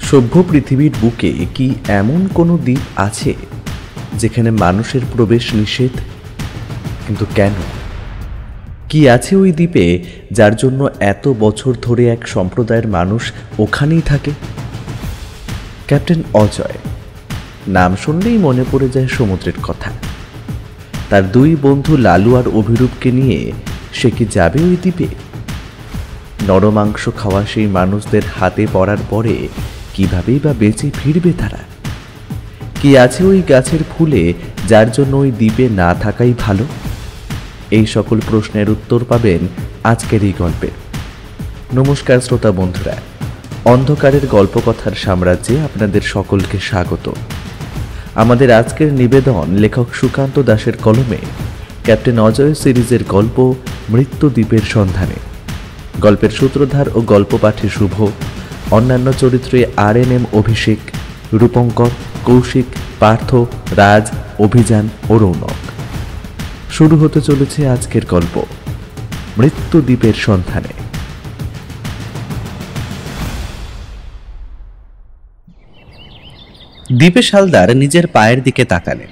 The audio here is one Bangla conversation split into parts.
সভ্য পৃথিবীর বুকে কি এমন কোনো দ্বীপ আছে যেখানে মানুষের প্রবেশ নিষেধ? কিন্তু কেন? কি আছে ওই দ্বীপে যার জন্য এত বছর ধরে এক সম্প্রদায়ের মানুষ ওখানেই থাকে? ক্যাপ্টেন অজয় নাম শুনলেই মনে পড়ে যায় সমুদ্রের কথা। তার দুই বন্ধু লালু আর অভিরূপকে নিয়ে সে কি যাবে ওই দ্বীপে? নরমাংস খাওয়া সেই মানুষদের হাতে পড়ার পরে কিভাবেই বা বেঁচে ফিরবে তারা? কি আছে ওই গাছের ফুলে যার জন্য ওই দ্বীপে না থাকাই ভালো? এই সকল প্রশ্নের উত্তর পাবেন আজকের এই গল্পে। নমস্কার শ্রোতা বন্ধুরা, অন্ধকারের গল্পকথার সাম্রাজ্যে আপনাদের সকলকে স্বাগত। আমাদের আজকের নিবেদন লেখক সুকান্ত দাসের কলমে ক্যাপ্টেন অজয় সিরিজের গল্প মৃত্যুদ্বীপের সন্ধানে। গল্পের সূত্রধার ও গল্প পাঠে শুভ, অন্যান্য চরিত্রে RNM অভিষেক, রূপঙ্কর, কৌশিক, পার্থ, রাজ, অভিযান ও রৌনক। শুরু হতে চলেছে আজকের গল্প মৃত্যুদ্বীপের সন্ধানে। দীপেশ হালদার নিজের পায়ের দিকে তাকালেন।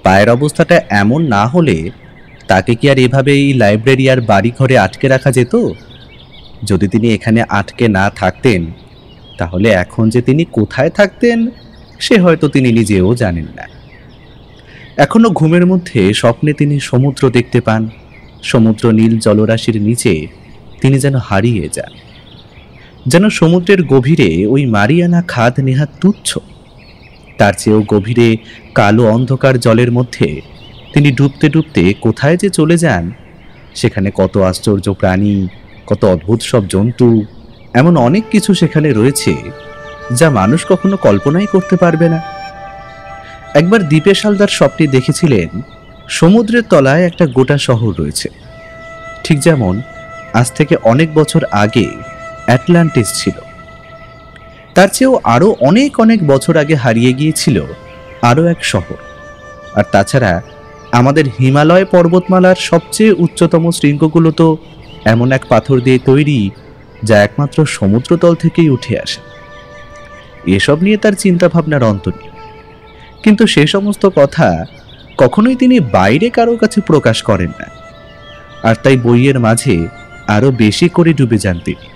পায়ের অবস্থাটা এমন না হলে তাকে কি আর এভাবে এই লাইব্রেরি আর বাড়ি ঘরে আটকে রাখা যেত? যদি তিনি এখানে আটকে না থাকতেন তাহলে এখন যে তিনি কোথায় থাকতেন সে হয়তো তিনি নিজেও জানেন না। এখনো ঘুমের মধ্যে স্বপ্নে তিনি সমুদ্র দেখতে পান। সমুদ্র নীল জলরাশির নিচে তিনি যেন হারিয়ে যান, যেন সমুদ্রের গভীরে ওই মারিয়ানা খাদ নেহাত তুচ্ছ। তার চেয়েও গভীরে কালো অন্ধকার জলের মধ্যে তিনি ডুবতে ডুবতে কোথায় যে চলে যান। সেখানে কত আশ্চর্য প্রাণী, কত অদ্ভুত সব জন্তু, এমন অনেক কিছু সেখানে রয়েছে যা মানুষ কখনো কল্পনাই করতে পারবে না। একবার দীপেশ হালদার স্বপ্নে দেখেছিলেন সমুদ্রের তলায় একটা গোটা শহর রয়েছে, ঠিক যেমন আজ থেকে অনেক বছর আগে অ্যাটলান্টিস ছিল। তার চেয়েও আরও অনেক অনেক বছর আগে হারিয়ে গিয়েছিল আরও এক শহর। আর তাছাড়া আমাদের হিমালয় পর্বতমালার সবচেয়ে উচ্চতম শৃঙ্গগুলো তো এমন এক পাথর দিয়ে তৈরি যা একমাত্র সমুদ্রতল থেকেই উঠে আসে। এসব নিয়ে তার চিন্তাভাবনার অন্ত নেই, কিন্তু সে সমস্ত কথা কখনোই তিনি বাইরে কারো কাছে প্রকাশ করেন না। আর তাই বইয়ের মাঝে আরো বেশি করে ডুবে যান তিনি।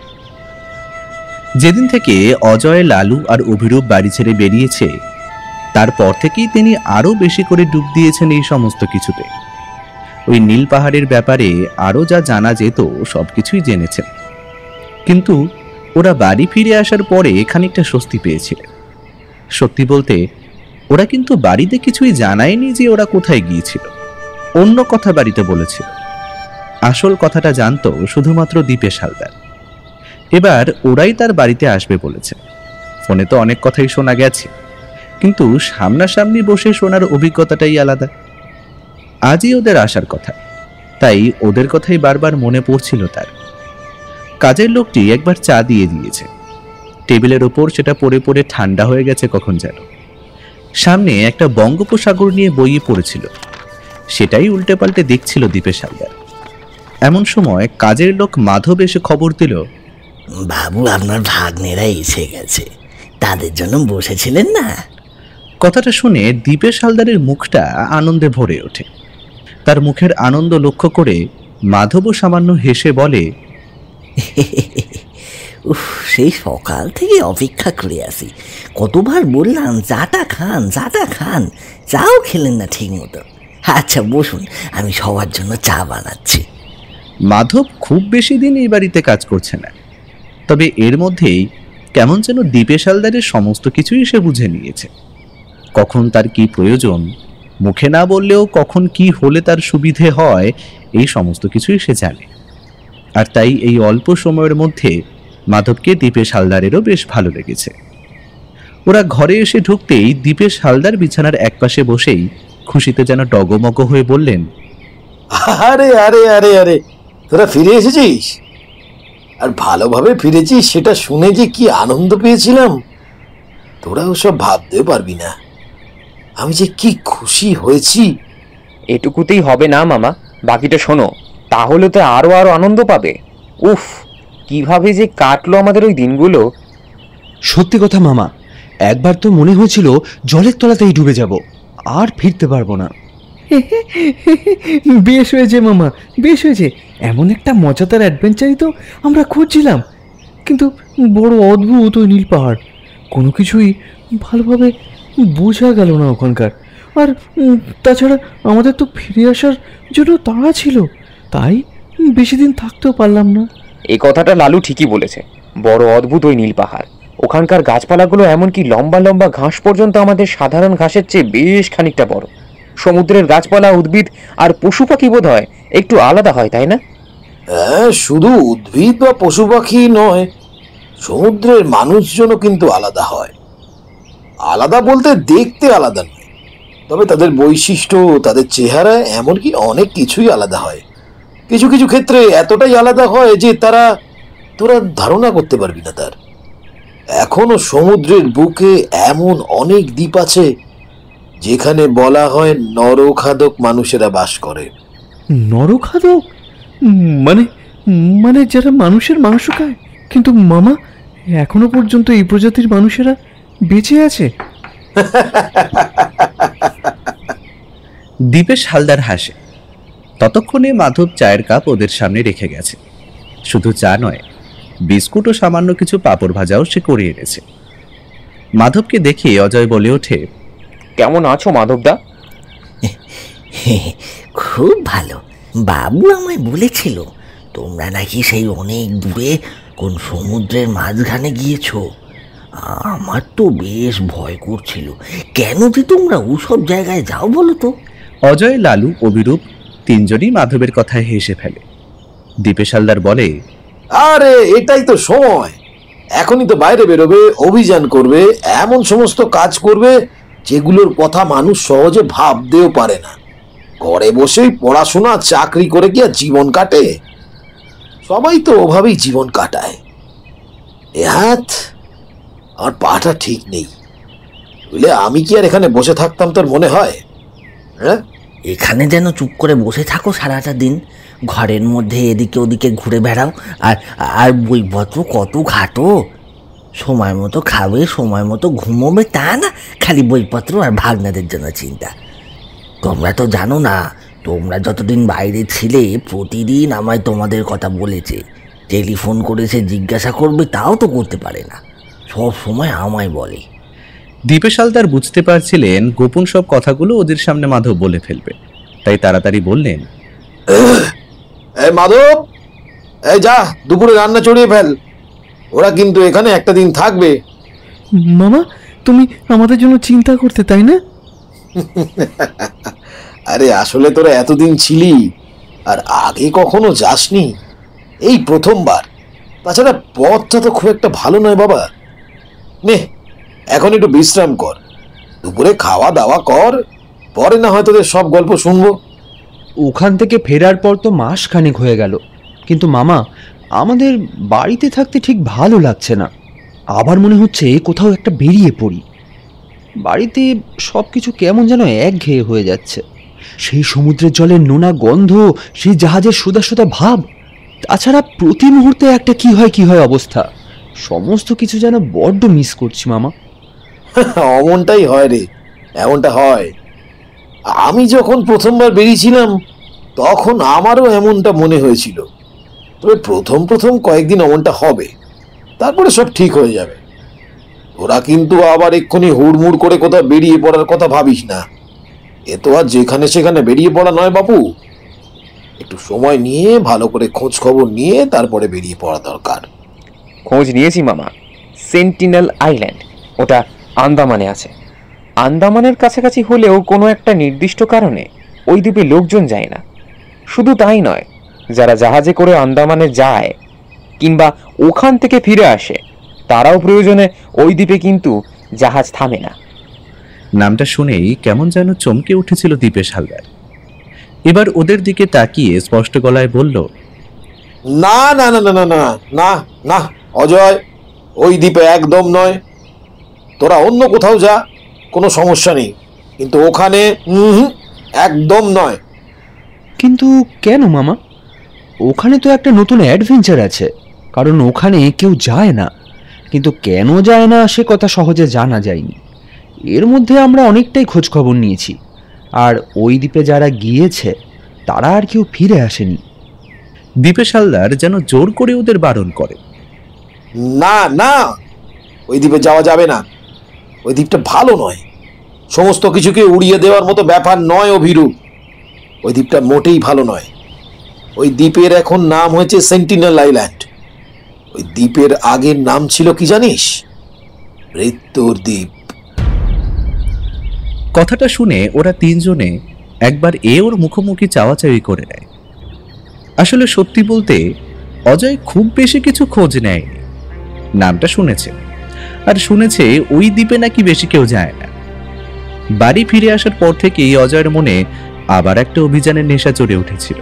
যেদিন থেকে অজয়, লালু আর অভিরূপ বাড়ি ছেড়ে বেরিয়েছে তারপর থেকেই তিনি আরো বেশি করে ডুব দিয়েছেন এই সমস্ত কিছুতে। ওই নীল পাহাড়ের ব্যাপারে আরো যা জানা যেত সবকিছুই জেনেছেন, কিন্তু ওরা বাড়ি ফিরে আসার পরে খানিকটা স্বস্তি পেয়েছিলেন। সত্যি বলতে ওরা কিন্তু বাড়িতে কিছুই জানায়নি যে ওরা কোথায় গিয়েছিল। অন্য কথা বাড়িতে বলেছিল, আসল কথাটা জানতো শুধুমাত্র দীপেশ হালদার। এবার ওরাই তার বাড়িতে আসবে বলেছে। ফোনে তো অনেক কথাই শোনা গেছে, কিন্তু সামনাসামনি বসে শোনার অভিজ্ঞতাটাই আলাদা। আজই ওদের আসার কথা, তাই ওদের কথাই বারবার মনে পড়ছিল তার। কাজের লোকটি একবার চা দিয়ে দিয়েছে, টেবিলের ওপর সেটা পড়ে পড়ে ঠান্ডা হয়ে গেছে কখন যেন। সামনে একটা বঙ্গোপসাগর নিয়ে বইয়ে পড়েছিল, সেটাই উল্টে পাল্টে দেখছিল দীপেশ হালদার। এমন সময় কাজের লোক মাধব এসে খবর দিল, বাবু আপনার ভাগ্নেরা এসে গেছে, তাদের জন্য বসেছিলেন না? কথাটা শুনে দীপেশ হালদারের মুখটা আনন্দে ভরে ওঠে। তার মুখের আনন্দ লক্ষ্য করে মাধবও সামান্য হেসে বলে, উফ, সেই সকাল থেকে অপেক্ষা করে আসি। কতবার বললাম চাটা খান, চাটা খান, চাও খেলেন না ঠিক মতো। আচ্ছা বসুন, আমি সবার জন্য চা বানাচ্ছি। মাধব খুব বেশি দিন এই বাড়িতে কাজ করছে না, তবে এর মধ্যেই কেমন যেন দীপেশ হালদারের সমস্ত কিছুই সে বুঝে নিয়েছে। কখন তার কি প্রয়োজন, মুখে না বললেও কখন কি হলে তার সুবিধে হয়, এই সমস্ত কিছুই সে জানে। আর তাই এই অল্প সময়ের মধ্যে মাধবকে দীপেশ হালদারেরও বেশ ভালো লেগেছে। ওরা ঘরে এসে ঢুকতেই দীপেশ হালদার বিছানার একপাশে বসেই খুশিতে যেন ডগমগ হয়ে বললেন, আরে আরে আরে আরে তোরা ফিরে এসেছিস, আর ভালোভাবে ফিরেছিস সেটা শুনে যে কি আনন্দ পেয়েছিলাম তোরা ওসব ভাবতেও পারবি না। আমি যে কি খুশি হয়েছি। এটুকুতেই হবে না মামা, বাকিটা শোনো, তাহলে তো আরো আরো আনন্দ পাবে। উফ, কিভাবে যে কাটলো আমাদের ওই দিনগুলো। সত্যি কথা মামা, একবার তো মনে হয়েছিল জলের তলাতেই ডুবে যাব, আর ফিরতে পারবো না। বেশ হয়েছে মামা, বেশ হয়েছে। এমন একটা মজাদার অ্যাডভেঞ্চারই তো আমরা খুঁজছিলাম। কিন্তু বড় অদ্ভুত ওই নীল পাহাড়, কোনো কিছুই ভালোভাবে বোঝা গেল না ওখানকার। আর তাছাড়া আমাদের তো ফিরে আসার জন্য তাড়া ছিল, তাই বেশি দিন থাকতেও পারলাম না। এই কথাটা লালু ঠিকই বলেছে। বড় অদ্ভুত ওই নীল পাহাড়। ওখানকার গাছপালাগুলো এমনকি লম্বা লম্বা ঘাস পর্যন্ত আমাদের সাধারণ ঘাসের চেয়ে বেশ খানিকটা বড়। সমুদ্রের গাছপালা, উদ্ভিদ আর পশু পাখি বোধ হয় একটু আলাদা হয়, তাই না? হ্যাঁ, শুধু উদ্ভিদ বা পশু পাখি নয়, সমুদ্রের মানুষজনও কিন্তু আলাদা হয়। আলাদা বলতে দেখতে আলাদা নয়, তবে তাদের বৈশিষ্ট্য, তাদের চেহারা, এমনকি অনেক কিছুই আলাদা হয়। কিছু কিছু ক্ষেত্রে এতটাই আলাদা হয় যে তোরা ধারণা করতে পারবি না তার। এখনো সমুদ্রের বুকে এমন অনেক দ্বীপ আছে যেখানে বলা হয় নরখাদক মানুষেরা বাস করে। নরখাদক? মানে মানে যারা মানুষের মাংস খায়? কিন্তু মামা, এখনো পর্যন্ত এই প্রজাতির মানুষেরা বেঁচে আছে? দীপেশ হালদার হাসে। ততক্ষণে মাধব চায়ের কাপ ওদের সামনে রেখে গেছে। শুধু চা নয়, বিস্কুট ও সামান্য কিছু পাঁপড় ভাজাও সে করে এনেছে। মাধবকে দেখে অজয় বলে ওঠে, কেমন আছো মাধবদা? খুব ভালো। বাবু আমায় বলেছিল তোমরা নাকি সেই অনেক দূরে কোন সমুদ্রের মাঝখানে গিয়েছো। আমার তো বেশ ভয় করছিল, কেন যে তোমরা ওসব জায়গায় যাও বলো তো। অজয়, লালু, অভিরূপ তিনজনই মাধবের কথায় হেসে ফেলে। দীপেশ হালদার বলে, আরে এটাই তো সময়, এখনই তো বাইরে বেরোবে, অভিযান করবে, এমন সমস্ত কাজ করবে যেগুলোর কথা মানুষ সহজে ভাবতেও পারে না। ঘরে বসেই পড়াশোনা, চাকরি করে কি আর জীবন কাটে? সবাই তো ওভাবেই জীবন কাটায়। এ হাত আর পাটা ঠিক নেই, বুঝলে, আমি কি আর এখানে বসে থাকতাম তোর মনে হয়? হ্যাঁ, এখানে যেন চুপ করে বসে থাকো সারাটা দিন, ঘরের মধ্যে এদিকে ওদিকে ঘুরে বেড়াও, আর আর বইপত্র কত ঘাটো। সময় মতো খাবে, সময় মতো ঘুমোবে, তা না খালি বইপত্র আর ভাগনাদের জন্য চিন্তা। তোমরা তো জানো না, তোমরা যতদিন বাইরে ছিলে প্রতিদিন আমায় তোমাদের কথা বলেছে, টেলিফোন করেছে জিজ্ঞাসা করবে, তাও তো করতে পারে না, সব সময় আমায় বলে। দীপেশ হালদার বুঝতে পারছিলেন গোপন সব কথাগুলো ওদের সামনে মাধব বলে ফেলবে, তাই তাড়াতাড়ি বললেন, এই মাধব, এই যা দুপুরে রান্না চড়িয়ে ফেল, ওরা কিন্তু এখানে একটা দিন থাকবে। মামা, তুমি আমাদের জন্য চিন্তা করতে, তাই না? আরে আসলে তোরা এতদিন ছিলি আর আগে কখনো যাসনি, এই প্রথমবার। তাছাড়া পথটা তো খুব একটা ভালো নয় বাবা। নে, এখন একটু বিশ্রাম কর, দুপুরে খাওয়া দাওয়া কর, পরে না হয় তোদের সব গল্প শুনবো। ওখান থেকে ফেরার পর তো মাস খানেক হয়ে গেল, কিন্তু মামা আমাদের বাড়িতে থাকতে ঠিক ভালো লাগছে না। আবার মনে হচ্ছে কোথাও একটা বেরিয়ে পড়ি। বাড়িতে সব কিছু কেমন যেন একঘেয়ে হয়ে যাচ্ছে। সেই সমুদ্রের জলের নোনা গন্ধ, সেই জাহাজের সোদা সোদা ভাব, তাছাড়া প্রতি মুহূর্তে একটা কি হয় অবস্থা। সমস্ত কিছু যেন বড্ড মিস করছি মামা। অমনটাই হয় রে, এমনটা হয়। আমি যখন প্রথমবার বেরিয়েছিলাম তখন আমারও এমনটা মনে হয়েছিল। তবে প্রথম কয়েকদিন অমনটা হবে, তারপরে সব ঠিক হয়ে যাবে। ওরা কিন্তু আবার এক্ষুনি হুড়মুড় করে কোথাও বেরিয়ে পড়ার কথা ভাবিস না। এ তো আর যেখানে সেখানে বেরিয়ে পড়া নয় বাপু। একটু সময় নিয়ে ভালো করে খোঁজ খবর নিয়ে তারপরে বেরিয়ে পড়া দরকার। খোঁজ নিয়েছি মামা। সেন্টিনেল আইল্যান্ড, ওটা আন্দামানে আছে। আন্দামানের কাছাকাছি হলেও কোনো একটা নির্দিষ্ট কারণে ওই দ্বীপে লোকজন যায় না। শুধু তাই নয়, যারা জাহাজে করে আন্দামানে যায় কিংবা ওখান থেকে ফিরে আসে, তারাও প্রয়োজনে ওই দ্বীপে কিন্তু জাহাজ থামে না। নামটা শুনেই কেমন যেন চমকে উঠেছিল দীপেশ হালদার। এবার ওদের দিকে তাকিয়ে স্পষ্ট গলায় বলল, না না না না না না না না অজয়, ওই দ্বীপে একদম নয়। তোরা অন্য কোথাও যা, কোনো সমস্যা নেই, কিন্তু ওখানে একদম নয়। কিন্তু কেন মামা? ওখানে তো একটা নতুন অ্যাডভেঞ্চার আছে, কারণ ওখানে কেউ যায় না, কিন্তু কেন যায় না সে কথা সহজে জানা যায়নি। এর মধ্যে আমরা অনেকটাই খোঁজ খবর নিয়েছি, আর ওই দ্বীপে যারা গিয়েছে তারা আর কেউ ফিরে আসেনি। দীপেশ হালদার যেন জোর করে ওদের বারণ করে। না না, ওই দ্বীপে যাওয়া যাবে না। ওই দ্বীপটা ভালো নয়, সমস্ত কিছুকে উড়িয়ে দেওয়ার মতো ব্যাপার নয় অভিরূপ। ওই দ্বীপটা মোটেই ভালো নয়। ওই দ্বীপের এখন নাম হয়েছে সেন্টিনেল আইল্যান্ড। ওই দ্বীপের আগের নাম ছিল কি জানিস? মৃত্যুর দ্বীপ। কথাটা শুনে ওরা তিনজনে একবার ওর মুখোমুখি চাওয়াচাওয়ি করে নেয়। আসলে সত্যি বলতে অজয় খুব বেশি কিছু খোঁজ নেয়নি। নামটা শুনেছে, আর শুনেছে ওই দ্বীপে নাকি বেশি কেউ যায় না। বাড়ি ফিরে আসার পর থেকেই অজয়ের মনে আবার একটা অভিযানের নেশা চড়ে উঠেছিল।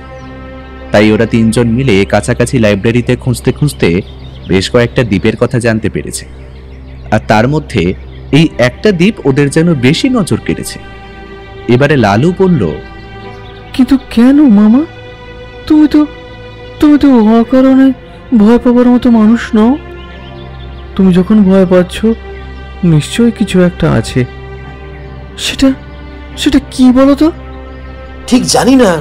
তাই ওরা তিনজন মিলে কাছাকাছি লাইব্রেরিতে খুঁজতে খুঁজতে বেশ কয়েকটা দ্বীপের কথা জানতে পেরেছে। আর তার মধ্যে এই একটা দ্বীপ ওদের যেন বেশি নজর কেড়েছে। এবারে লালু বলল, কিন্তু কেন মামা? তুমি তো অকারণে ভয় পাবার মতো মানুষ নও। তুমি যখন ভয় পাচ্ছ নিশ্চয়ই কিছু একটা আছে। সেটা কি বলো তো? ঠিক জানি না,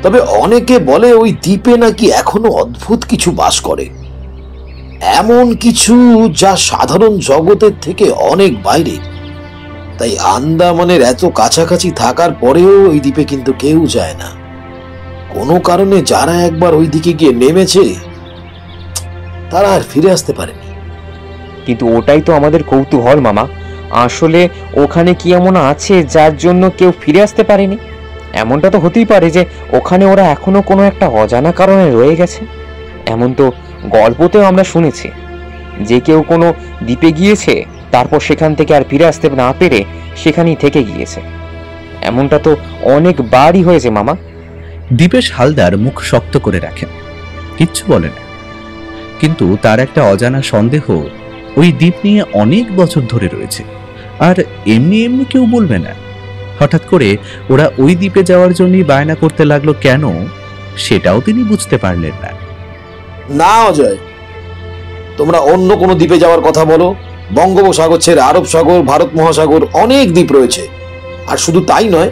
তবে অনেকে বলে ওই দ্বীপে নাকি এখনো অদ্ভুত কিছু বাস করে। এমন কিছু যা সাধারণ জগতের থেকে অনেক বাইরে। তাই আন্দামানের এত কাছাকাছি থাকার পরেও ওই দ্বীপে কিন্তু কেউ যায় না। কোনো কারণে যারা একবার ওই দিকে গিয়ে নেমেছে তারা আর ফিরে আসতে পারেনি। কিন্তু ওটাই তো আমাদের কৌতূহল মামা। আসলে ওখানে কি এমন আছে যার জন্য কেউ ফিরে আসতে পারেনি? এমনটা তো হতেই পারে যে ওখানে ওরা এখনো কোনো একটা অজানা কারণে রয়ে গেছে। এমন তো গল্পতেও আমরা শুনেছি যে কেউ কোনো দ্বীপে গিয়েছে, তারপর সেখান থেকে আর ফিরে আসতে না পেরে সেখানেই থেকে গিয়েছে। এমনটা তো অনেকবারই হয়েছে মামা। দীপেশ হালদার মুখ শক্ত করে রাখেন, কিচ্ছু বলে না। কিন্তু তার একটা অজানা সন্দেহ ওই দ্বীপ নিয়ে অনেক বছর ধরে রয়েছে, আর এমনি এমনি কেউ বলবে না। হঠাৎ করে ওরা ওই দ্বীপে যাওয়ার জন্যই বায়না করতে লাগলো কেন, সেটাও তিনি বুঝতে পারলেন না। না অজয়, তোমরা অন্য কোনো দ্বীপে যাওয়ার কথা বলো। বঙ্গোপসাগর ছেড়ে আরব সাগর, ভারত মহাসাগর, অনেক দ্বীপ রয়েছে। আর শুধু তাই নয়,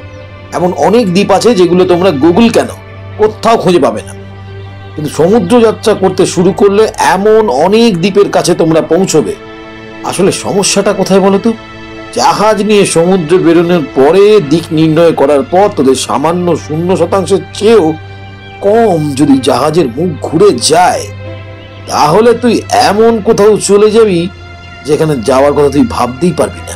এমন অনেক দ্বীপ আছে যেগুলো তোমরা গুগল কেন কোথাও খুঁজে পাবে না। কিন্তু সমুদ্র যাত্রা করতে শুরু করলে এমন অনেক দ্বীপের কাছে তোমরা পৌঁছবে। আসলে সমস্যাটা কোথায় বলো তো? জাহাজ নিয়ে সমুদ্রে বেরোনোর পরে দিক নির্ণয় করার পর তোদের সামান্য 0% চেয়েও কম যদি জাহাজের মুখ ঘুরে যায়, তাহলে তুই এমন কোথাও চলে যাবি যেখানে যাওয়ার কথা তুই ভাবতেই পারবি না।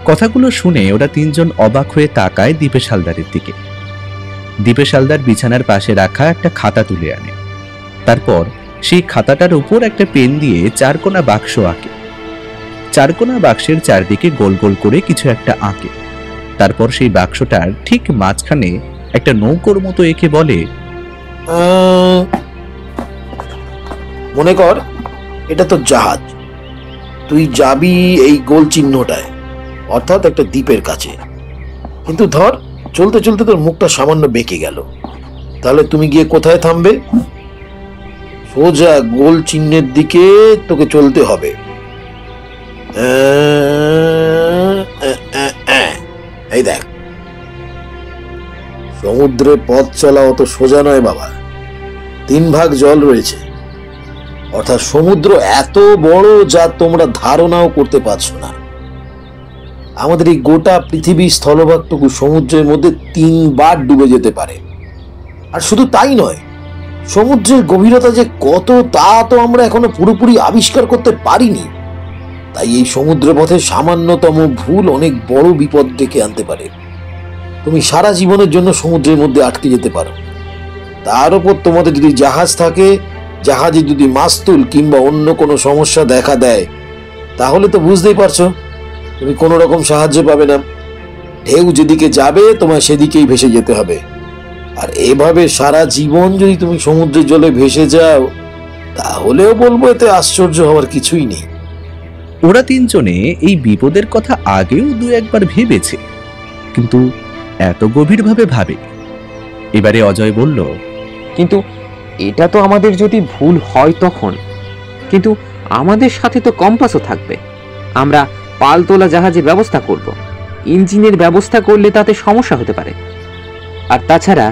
কথাগুলো শুনে ওরা তিনজন অবাক হয়ে তাকায় দীপেশ হালদারের দিকে। দীপেশ হালদার বিছানার পাশে রাখা একটা খাতা তুলে আনে। তারপর সেই খাতাটার উপর একটা পেন দিয়ে 4 কোণা বাক্স আঁকে। 4 কোণা বাক্সের চারদিকে গোল গোল করে কিছু একটা আঁকে। তারপর সেই বাক্সটার ঠিক মাঝখানে একটা নৌকোর মতো এঁকে বলে, মনে কর এটা তো জাহাজ। তুই যাবি এই গোল চিহ্নটায়, অর্থাৎ একটা দ্বীপের কাছে। কিন্তু ধর চলতে চলতে তোর মুখটা সামান্য বেঁকে গেল, তাহলে তুমি গিয়ে কোথায় থামবে? সোজা গোল চিহ্নের দিকে তোকে চলতে হবে। এই দেখ, সমুদ্রে পথ চলা অত সোজা নয় বাবা। 3 ভাগ জল রয়েছে, অর্থাৎ সমুদ্র এত বড় যা তোমরা ধারণাও করতে পারছো না। আমাদের এই গোটা পৃথিবীর স্থলভাগটুকু সমুদ্রের মধ্যে 3 বার ডুবে যেতে পারে। আর শুধু তাই নয়, সমুদ্রের গভীরতা যে কত তা তো আমরা এখনো পুরোপুরি আবিষ্কার করতে পারিনি। তাই এই সমুদ্র পথে সামান্যতম ভুল অনেক বড় বিপদ ডেকে আনতে পারে। তুমি সারা জীবনের জন্য সমুদ্রের মধ্যে আটকে যেতে পারো। তার উপর তোমাদের যদি জাহাজ থাকে, জাহাজে যদি মাস্তুল কিংবা অন্য কোনো সমস্যা দেখা দেয়, তাহলে তো বুঝতেই পারছো তুমি কোনো রকম সাহায্য পাবে না। ঢেউ যেদিকে যাবে তোমায় সেদিকেই ভেসে যেতে হবে। আর এভাবে সারা জীবন যদি তুমি সমুদ্রের জলে ভেসে যাও, তাহলেও বলবো এতে আশ্চর্য হওয়ার কিছুই নেই। ওরা তিনজনে এই বিপদের কথা আগেও 2-1 বার ভেবেছে, কিন্তু এত গভীরভাবে ভাবে। এবারে অজয় বলল, কিন্তু এটা তো আমাদের যদি ভুল হয় তখন। কিন্তু আমাদের সাথে তো কম্পাসও থাকবে। আমরা পালতোলা জাহাজের ব্যবস্থা করব। ইঞ্জিনের ব্যবস্থা করলে তাতে সমস্যা হতে পারে। আর তাছাড়া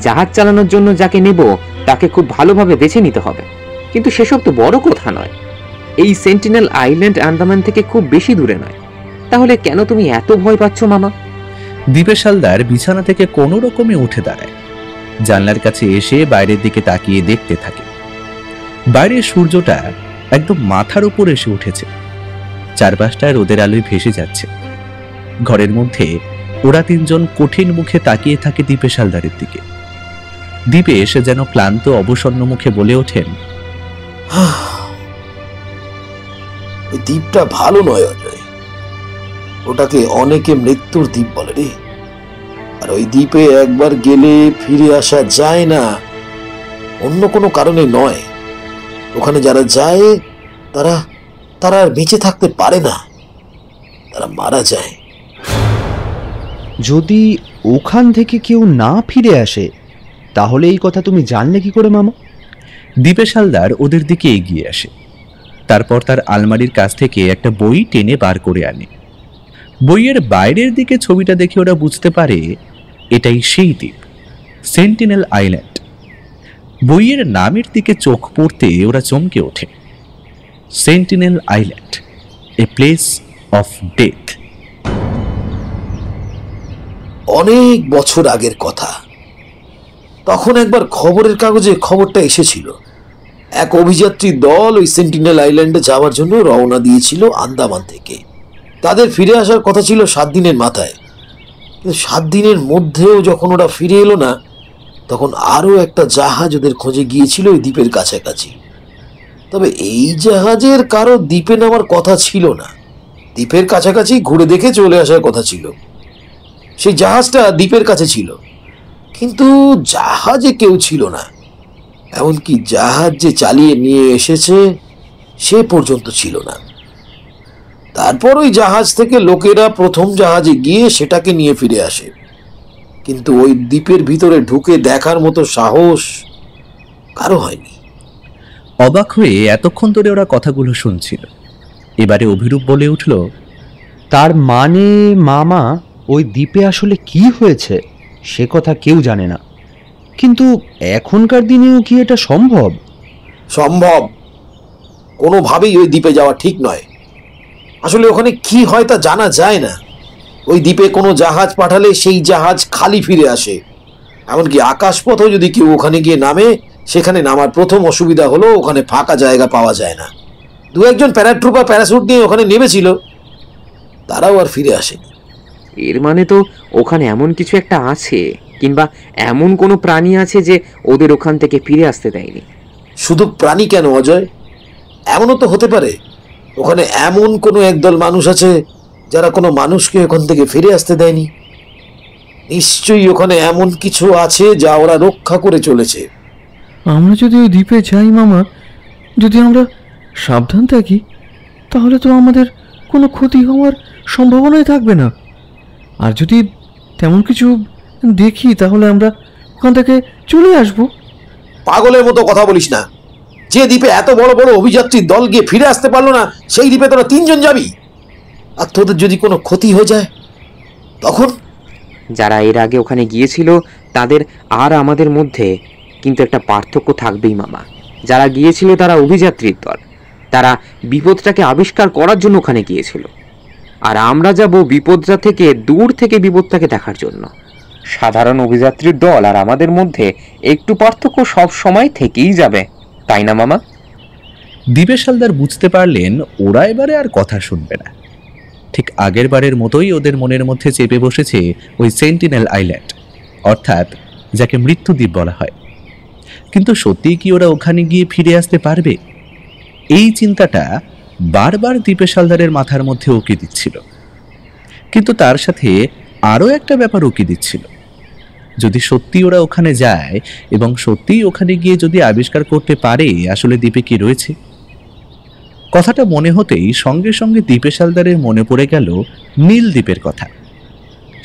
জাহাজ চালানোর জন্য যাকে নেব তাকে খুব ভালোভাবে বেছে নিতে হবে। কিন্তু সেসব তো বড় কথা নয়। এই সেন্টিনেল আইল্যান্ড আন্দামান থেকে খুব বেশি দূরে নয়। তাহলে কেন তুমি এত ভয় পাচ্ছ মামা? দীপেশ হালদার বিছানা থেকে কোনো রকমে উঠে দাঁড়ায়, জানলার কাছে এসে বাইরের দিকে তাকিয়ে দেখতে থাকে। বাইরের সূর্যটা একদম মাথার উপর এসে উঠেছে, চারপাশটা রোদের আলোয় ভেসে যাচ্ছে। ঘরের মধ্যে ওরা তিনজন কঠিন মুখে তাকিয়ে থাকে দীপেশ হালদারের দিকে। দীপেশ যেন ক্লান্ত অবসন্ন মুখে বলে ওঠেন, ওই দ্বীপটা ভালো নয় অজয়, ওটাকে অনেকে মৃত্যুর দ্বীপ বলে রে। আর ওই দ্বীপে একবার গেলে ফিরে আসা যায় না, অন্য কোনো কারণে নয়। ওখানে যারা যায় তারা তারা আর বেঁচে থাকতে পারে না, তারা মারা যায়। যদি ওখান থেকে কেউ না ফিরে আসে তাহলে এই কথা তুমি জানলে কি করে মামা? দীপেশ হালদার ওদের দিকে এগিয়ে আসে। তারপর তার আলমারির কাছ থেকে একটা বই টেনে বার করে আনে। বইয়ের বাইরের দিকে ছবিটা দেখে ওরা বুঝতে পারে এটাই সেই দ্বীপ, সেন্টিনেল আইল্যান্ড। বইয়ের নামের দিকে চোখ পড়তে ওরা চমকে ওঠে। Sentinel island, a place of death. অনেক বছর আগের কথা। তখন একবার খবরের কাগজে খবরটা এসেছিল, এক অভিযাত্রী দল ওই সেন্টিনেল আইল্যান্ডে যাওয়ার জন্য রওনা দিয়েছিল আন্দামান থেকে। তাদের ফিরে আসার কথা ছিল 7 দিনের মাথায়, কিন্তু 7 দিনের মধ্যেও যখন ওরা ফিরে এলো না, তখন আরও একটা জাহাজ ওদের খোঁজে গিয়েছিল ওই দ্বীপের কাছাকাছি। তবে এই জাহাজের কারো দ্বীপে নামার কথা ছিল না, দ্বীপের কাছাকাছি ঘুরে দেখে চলে আসার কথা ছিল। সেই জাহাজটা দ্বীপের কাছে ছিল, কিন্তু জাহাজে কেউ ছিল না। এমনকি জাহাজ যে চালিয়ে নিয়ে এসেছে সে পর্যন্ত ছিল না। তারপর ওই জাহাজ থেকে লোকেরা প্রথম জাহাজে গিয়ে সেটাকে নিয়ে ফিরে আসে, কিন্তু ওই দ্বীপের ভিতরে ঢুকে দেখার মতো সাহস কারো হয়নি। অবাক হয়ে এতক্ষণ ধরে ওরা কথাগুলো শুনছিল। এবারে অভিরূপ বলে উঠল, তার মানে মামা ওই দ্বীপে আসলে কি হয়েছে সে কথা কেউ জানে না, কিন্তু এখনকার দিনেও কি এটা সম্ভব? সম্ভব, কোনোভাবেই ওই দ্বীপে যাওয়া ঠিক নয়। আসলে ওখানে কি হয় তা জানা যায় না। ওই দ্বীপে কোনো জাহাজ পাঠালে সেই জাহাজ খালি ফিরে আসে। এমনকি আকাশপথেও যদি কেউ ওখানে গিয়ে নামে, সেখানে নামার প্রথম অসুবিধা হলো ওখানে ফাঁকা জায়গা পাওয়া যায় না। 2-1 প্যারাট্রুপার প্যারাসুট নিয়ে ওখানে নেমেছিল, তারাও আর ফিরে আসেনি। এর মানে তো ওখানে এমন কিছু একটা আছে, কিংবা এমন কোনো প্রাণী আছে যে ওদের ওখান থেকে ফিরে আসতে দেয়নি। শুধু প্রাণী কেন অজয়, এমনও তো হতে পারে ওখানে এমন কোনো একদল মানুষ আছে যারা কোনো মানুষকে ওখান থেকে ফিরে আসতে দেয়নি। নিশ্চয়ই ওখানে এমন কিছু আছে যা ওরা রক্ষা করে চলেছে। আমরা যদি ওই দ্বীপে যাই মামা, যদি আমরা সাবধান থাকি, তাহলে তো আমাদের কোনো ক্ষতি হওয়ার সম্ভাবনাই থাকবে না। আর যদি তেমন কিছু দেখি তাহলে আমরা ওখান থেকে চলে আসব। পাগলের মতো কথা বলিস না। যে দ্বীপে এত বড় বড় অভিযাত্রীর দল গিয়ে ফিরে আসতে পারলো না, সেই দ্বীপে তোরা 3 জন যাবি। আর তোদের যদি কোনো ক্ষতি হয়ে যায় তখন? যারা এর আগে ওখানে গিয়েছিল তাদের আর আমাদের মধ্যে কিন্তু একটা পার্থক্য থাকবেই মামা। যারা গিয়েছিল তারা অভিযাত্রীর দল, তারা বিপদটাকে আবিষ্কার করার জন্য ওখানে গিয়েছিল। আর আমরা যাব বিপদটা থেকে দূর থেকে বিপদটাকে দেখার জন্য। সাধারণ অভিযাত্রীর দল আর আমাদের মধ্যে একটু পার্থক্য সব সময় থেকেই যাবে, তাই না মামা? দীপেশ হালদার বুঝতে পারলেন ওরা এবারে আর কথা শুনবে না। ঠিক আগের বারের মতোই ওদের মনের মধ্যে চেপে বসেছে ওই সেন্টিনেল আইল্যান্ড, অর্থাৎ যাকে মৃত্যুদ্বীপ বলা হয়। কিন্তু সত্যিই কি ওরা ওখানে গিয়ে ফিরে আসতে পারবে? এই চিন্তাটা বারবার দীপেশ হালদারের মাথার মধ্যে উকি দিচ্ছিল। কিন্তু তার সাথে আরও একটা ব্যাপার উকি দিচ্ছিল, যদি সত্যি ওরা ওখানে যায় এবং সত্যিই ওখানে গিয়ে যদি আবিষ্কার করতে পারে আসলে দ্বীপে কি রয়েছে। কথাটা মনে হতেই সঙ্গে সঙ্গে দীপেশ হালদারের মনে পড়ে গেল নীল দ্বীপের কথা।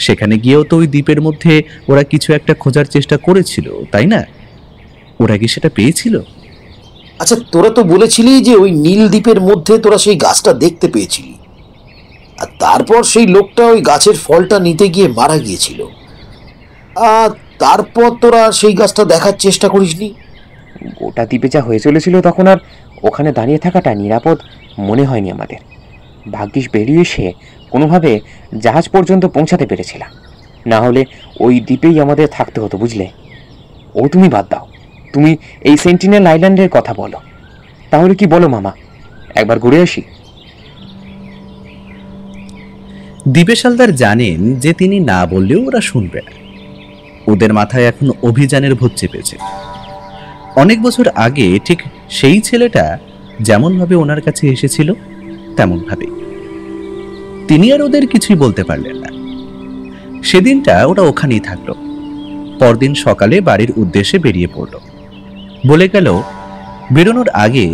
সেখানে গিয়েও তো ওই দ্বীপের মধ্যে ওরা কিছু একটা খোঁজার চেষ্টা করেছিল, তাই না? ওরা কি সেটা পেয়েছিল? আচ্ছা, তোরা তো বলেছিলি যে ওই নীল দ্বীপের মধ্যে তোরা সেই গাছটা দেখতে পেয়েছিলি, আর তারপর সেই লোকটা ওই গাছের ফলটা নিতে গিয়ে মারা গিয়েছিল। আর তারপর তোরা সেই গাছটা দেখার চেষ্টা করিসনি? গোটা দ্বীপে যা হয়ে চলেছিল তখন আর ওখানে দাঁড়িয়ে থাকাটা নিরাপদ মনে হয়নি আমাদের। ভাগ্যিস বেরিয়ে এসে কোনোভাবে জাহাজ পর্যন্ত পৌঁছাতে পেরেছিলাম, না হলে ওই দ্বীপেই আমাদের থাকতে হতো, বুঝলে? ও তুমি বাদ দাও, তুমি এই সেন্টিনেল আইল্যান্ডের কথা বলো। তাহলে কি বলো মামা, একবার ঘুরে আসি? দিবেশ হালদার জানেন যে তিনি না বললেও ওরা শুনবে না। ওদের মাথায় এখন অভিযানের ভূত চেপেছে। অনেক বছর আগে ঠিক সেই ছেলেটা যেমনভাবে ওনার কাছে এসেছিল তেমন ভাবেই। তিনি আর ওদের কিছুই বলতে পারলেন না। সেদিনটা ওরা ওখানেই থাকলো। পরদিন সকালে বাড়ির উদ্দেশ্যে বেরিয়ে পড়ল। বলে গেল বেরোনোর আগে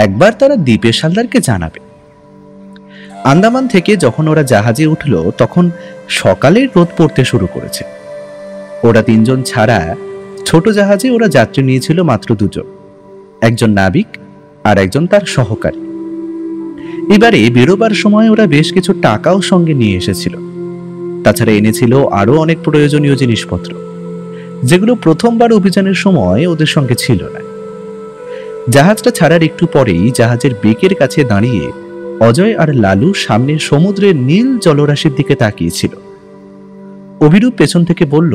একবার তারা দিবেশ হালদারকে জানাবে। আন্দামান থেকে যখন ওরা জাহাজে উঠল তখন সকালের রোদ পড়তে শুরু করেছে। ওরা তিনজন ছাড়া ছোট জাহাজে ওরা যাত্রী নিয়েছিল মাত্র দুজন, একজন নাবিক আর একজন তার সহকারী। এবারে বেরোবার সময় ওরা বেশ কিছু টাকাও সঙ্গে নিয়ে এসেছিল। তাছাড়া এনেছিল আরো অনেক প্রয়োজনীয় জিনিসপত্র, যেগুলো প্রথমবার অভিযানের সময় ওদের সঙ্গে ছিল না। জাহাজটা ছাড়ার একটু পরেই জাহাজের বেকের কাছে দাঁড়িয়ে অজয় আর লালু সামনের সমুদ্রের নীল জলরাশির দিকে তাকিয়েছিল। অভিরূপ পেছন থেকে বলল,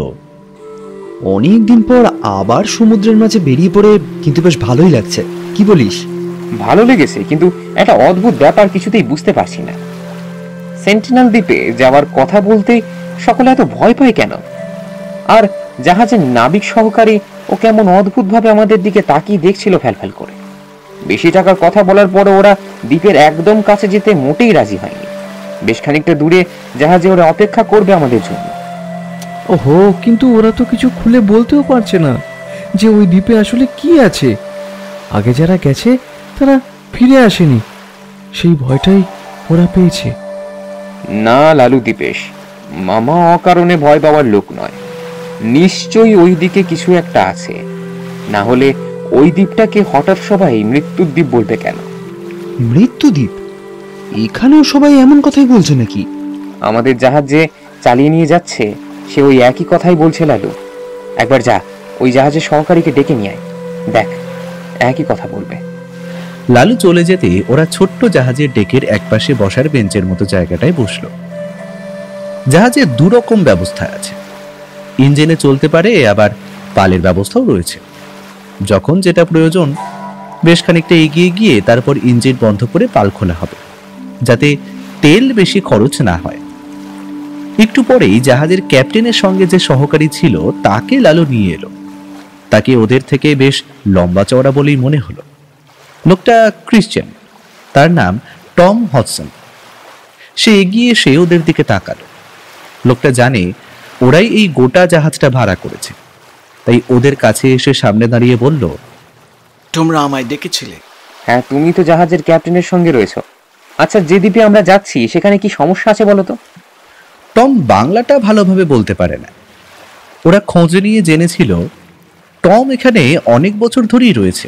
অনেক দিন পর আবার সমুদ্রের মাঝে বেরিয়ে পড়ে কিন্তু বেশ ভালোই লাগছে, কি বলিস? ভালো লেগেছে, কিন্তু একটা অদ্ভুত ব্যাপার কিছুতেই বুঝতে পারছি না। সেন্টিনেল দ্বীপে যাওয়ার কথা বলতে সকলে এত ভয় পায় কেন? আর জাহাজের নাবিক সহকারী ও কেমন অদ্ভুতভাবে আমাদের দিকে তাকিয়ে দেখছিল ফ্যালফ্যাল করে। বেশি টাকার কথা বলার পরে ওরা দ্বীপের একদম কাছে যেতে মোটেই রাজি হয়নি। বেশ খানিকটা দূরে জাহাজে ওরা অপেক্ষা করবে আমাদের জন্য। ওহো, কিন্তু ওরা তো কিছু খুলে বলতেও পারছে না যে ওই দ্বীপে আসলে কি আছে। আগে যারা গেছে তারা ফিরে আসেনি, সেই ভয়টাই ওরা পেয়েছে। না লালু দীপেশ, মামা অকারণে ভয় পাওয়ার লোক নয়। নিশ্চয়ই ওই দিকে কিছু একটা আছে, না হলে ওই দ্বীপটাকে হঠাৎ সবাই মৃত্যুর দ্বীপ বলবে কেন? মৃত্যুদ্বীপ? এখানেও সবাই এমন কথাই বলছে নাকি? আমাদের জাহাজ যে চালিয়ে নিয়ে যাচ্ছে সে ওই একই কথাই বলছে লালু। একবার যা, ওই জাহাজের সহকারীকে ডেকে নিয়ে আয়, দেখ একই কথা বলবে। লালু চলে যেতে ওরা ছোট্ট জাহাজের ডেকের একপাশে বসার বেঞ্চের মতো জায়গাটায় বসল। জাহাজে দুরকম ব্যবস্থা আছে, ইঞ্জিনে চলতে পারে, আবার পালের ব্যবস্থাও রয়েছে। যখন যেটা প্রয়োজন বেশ খানিকটা এগিয়ে গিয়ে তারপর ইঞ্জিন বন্ধ করে পাল খোলা হবে, যাতে তেল বেশি খরচ না হয়। একটু পরেই জাহাজের ক্যাপ্টেনের সঙ্গে যে সহকারী ছিল তাকে লালু নিয়ে এলো। তাকে ওদের থেকে বেশ লম্বা চওড়া বলেই মনে হলো। লোকটা ক্রিশ্চিয়ান, তার নাম টম হডসন। সে এগিয়ে এসে ওদের দিকে তাকালো। লোকটা জানে ওরাই এই গোটা জাহাজটা ভাড়া করেছে, তাই ওদের কাছে এসে সামনে দাঁড়িয়ে বলল, তোমরা আমায় ডেকেছিলে? হ্যাঁ, তুমি তো জাহাজের ক্যাপ্টেনের সঙ্গে রয়েছো। আচ্ছা, যে দ্বীপে আমরা যাচ্ছি সেখানে কি সমস্যা আছে বলো তো? টম বাংলাটা ভালোভাবে বলতে পারে না। ওরা খোঁজ নিয়ে জেনেছিল টম এখানে অনেক বছর ধরেই রয়েছে।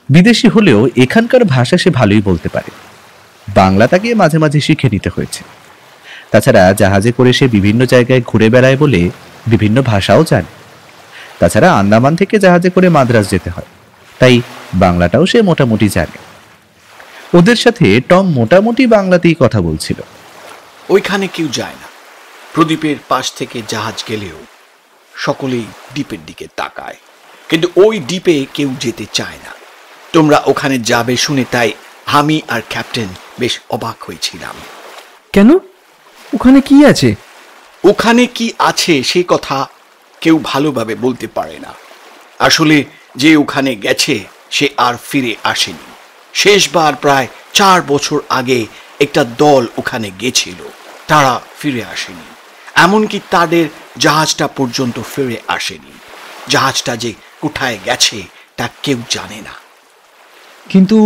বিদেশি হলেও এখানকার ভাষা সে ভালোই বলতে পারে। বাংলা তাকে মাঝে মাঝে শিখে নিতে হয়েছে। তাছাড়া জাহাজে করে সে বিভিন্ন জায়গায় ঘুরে বেড়ায় বলে বিভিন্ন ভাষাও জানে। তাছাড়া আন্দামান থেকে জাহাজে করে মাদ্রাজ যেতে হয়, তাই বাংলাটাও সে মোটামুটি জানে। ওদের সাথে টম মোটামুটি বাংলাতেই কথা বলছিল। ওইখানে কেউ যায় না। প্রদীপের পাশ থেকে জাহাজ গেলেও সকলেই দ্বীপের দিকে তাকায়, কিন্তু ওই দ্বীপে কেউ যেতে চায় না। তোমরা ওখানে যাবে শুনে তাই আমি আর ক্যাপ্টেন বেশ অবাক হয়েছিলাম। কেন? ওখানে কি আছে? ওখানে কি আছে সে কথা কেউ ভালোভাবে বলতে পারে না। আসলে যে ওখানে গেছে সে আর ফিরে আসেনি। শেষবার প্রায় 4 বছর আগে একটা দল ওখানে গেছিল, তারা ফিরে আসেনি। এমনকি তাদের জাহাজটা পর্যন্ত ফিরে আসেনি। জাহাজটা যে কোথায় গেছে তা কেউ জানে না। কিন্তু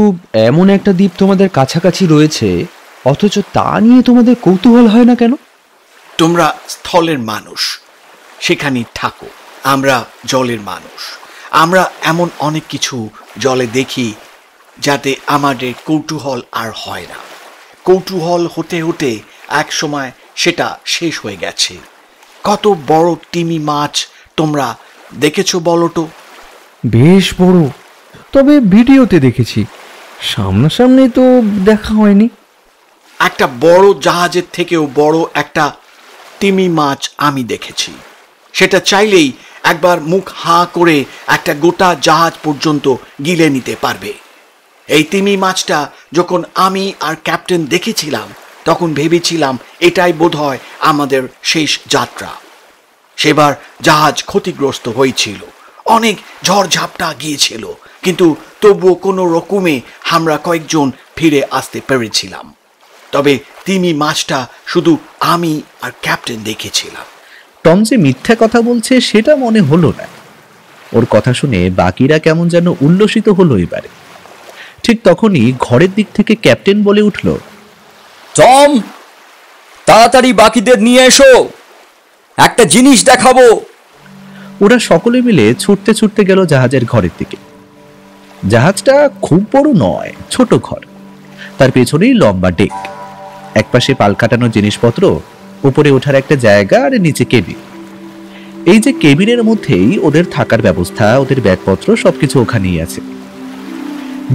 এমন একটা দ্বীপ তোমাদের কাছাকাছি রয়েছে, অথচ তা নিয়ে তোমাদের কৌতূহল হয় না কেন? তোমরা স্থলের মানুষ, সেখানেই থাকো। আমরা জলের মানুষ। আমরা এমন অনেক কিছু জলে দেখি যাতে আমাদের কৌতূহল আর হয় না। কৌতূহল হতে হতে এক সময় সেটা শেষ হয়ে গেছে। কত বড় তিমি মাছ তোমরা দেখেছো বলো তো? বেশ বড়, তবে ভিডিওতে দেখেছি, সামনাসামনি তো দেখা হয়নি। একটা বড় জাহাজের থেকেও বড় একটা তিমি মাছ আমি দেখেছি। সেটা চাইলেই একবার মুখ হাঁ করে একটা গোটা জাহাজ পর্যন্ত গিলে নিতে পারবে। এই তিমি মাছটা যখন আমি আর ক্যাপ্টেন দেখেছিলাম তখন ভেবেছিলাম এটাই বোধহয় আমাদের শেষ যাত্রা। সেবার জাহাজ ক্ষতিগ্রস্ত হয়েছিল, অনেক ঝড়ঝাপটা গিয়েছিল, কিন্তু তবুও কোনো রকমে আমরা কয়েকজন ফিরে আসতে পেরেছিলাম। তবে তিমি মাছটা শুধু আমি আর ক্যাপ্টেন দেখেছিলাম। টম যে মিথ্যা কথা বলছে সেটা মনে হলো না। ওর কথা শুনে বাকিরা কেমন যেন উল্লসিত হলো এবারে। ঠিক তখনই ঘরের দিক থেকে ক্যাপ্টেন বলে উঠল, টম, তাড়াতাড়ি বাকিদের নিয়ে এসো, একটা জিনিস দেখাবো। ওরা সকলে মিলে ছুটতে ছুটতে গেল জাহাজের ঘরের দিকে। জাহাজটা খুব বড় নয়, ছোট ঘর, তার পেছনেই লম্বা ডেক, একপাশে পাল কাটানো জিনিসপত্র, উপরে ওঠার একটা জায়গা আর নিচে কেবিন। এই যে কেবিনের মধ্যেই ওদের থাকার ব্যবস্থা, ওদের ব্যাগপত্র সবকিছু ওখানেই আছে।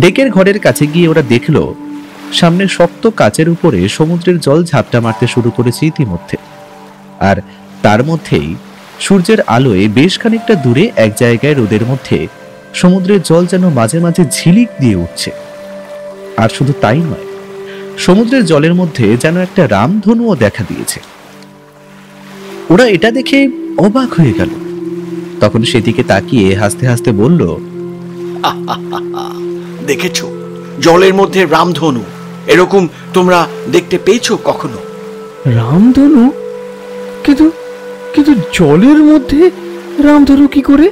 ডেকের ঘরের কাছে গিয়ে ওরা দেখলো সামনে শক্ত কাচের উপরে সমুদ্রের জল ঝাপটা মারতে শুরু করেছে ইতিমধ্যে, আর তার মধ্যেই সূর্যের আলোয় বেশ খানিকটা দূরে এক জায়গায় রোদের মধ্যে সমুদ্রের জল যেন মাঝে মাঝে ঝিলিক দিয়ে উঠছে। আর শুধু তাই নয়, সমুদ্রের জলের মধ্যে যেন একটা রামধনুও দেখা দিয়েছে। ওরা এটা দেখে অবাক হয়ে গেল। তখন সেদিকে তাকিয়ে হাসতে হাসতে বলল, দেখেছো জলের মধ্যে রামধনু? এরকম তোমরা দেখতে পেয়েছো কখনো? রামধনু? কিন্তু কিন্তু জলের মধ্যে রামধনু কি করে?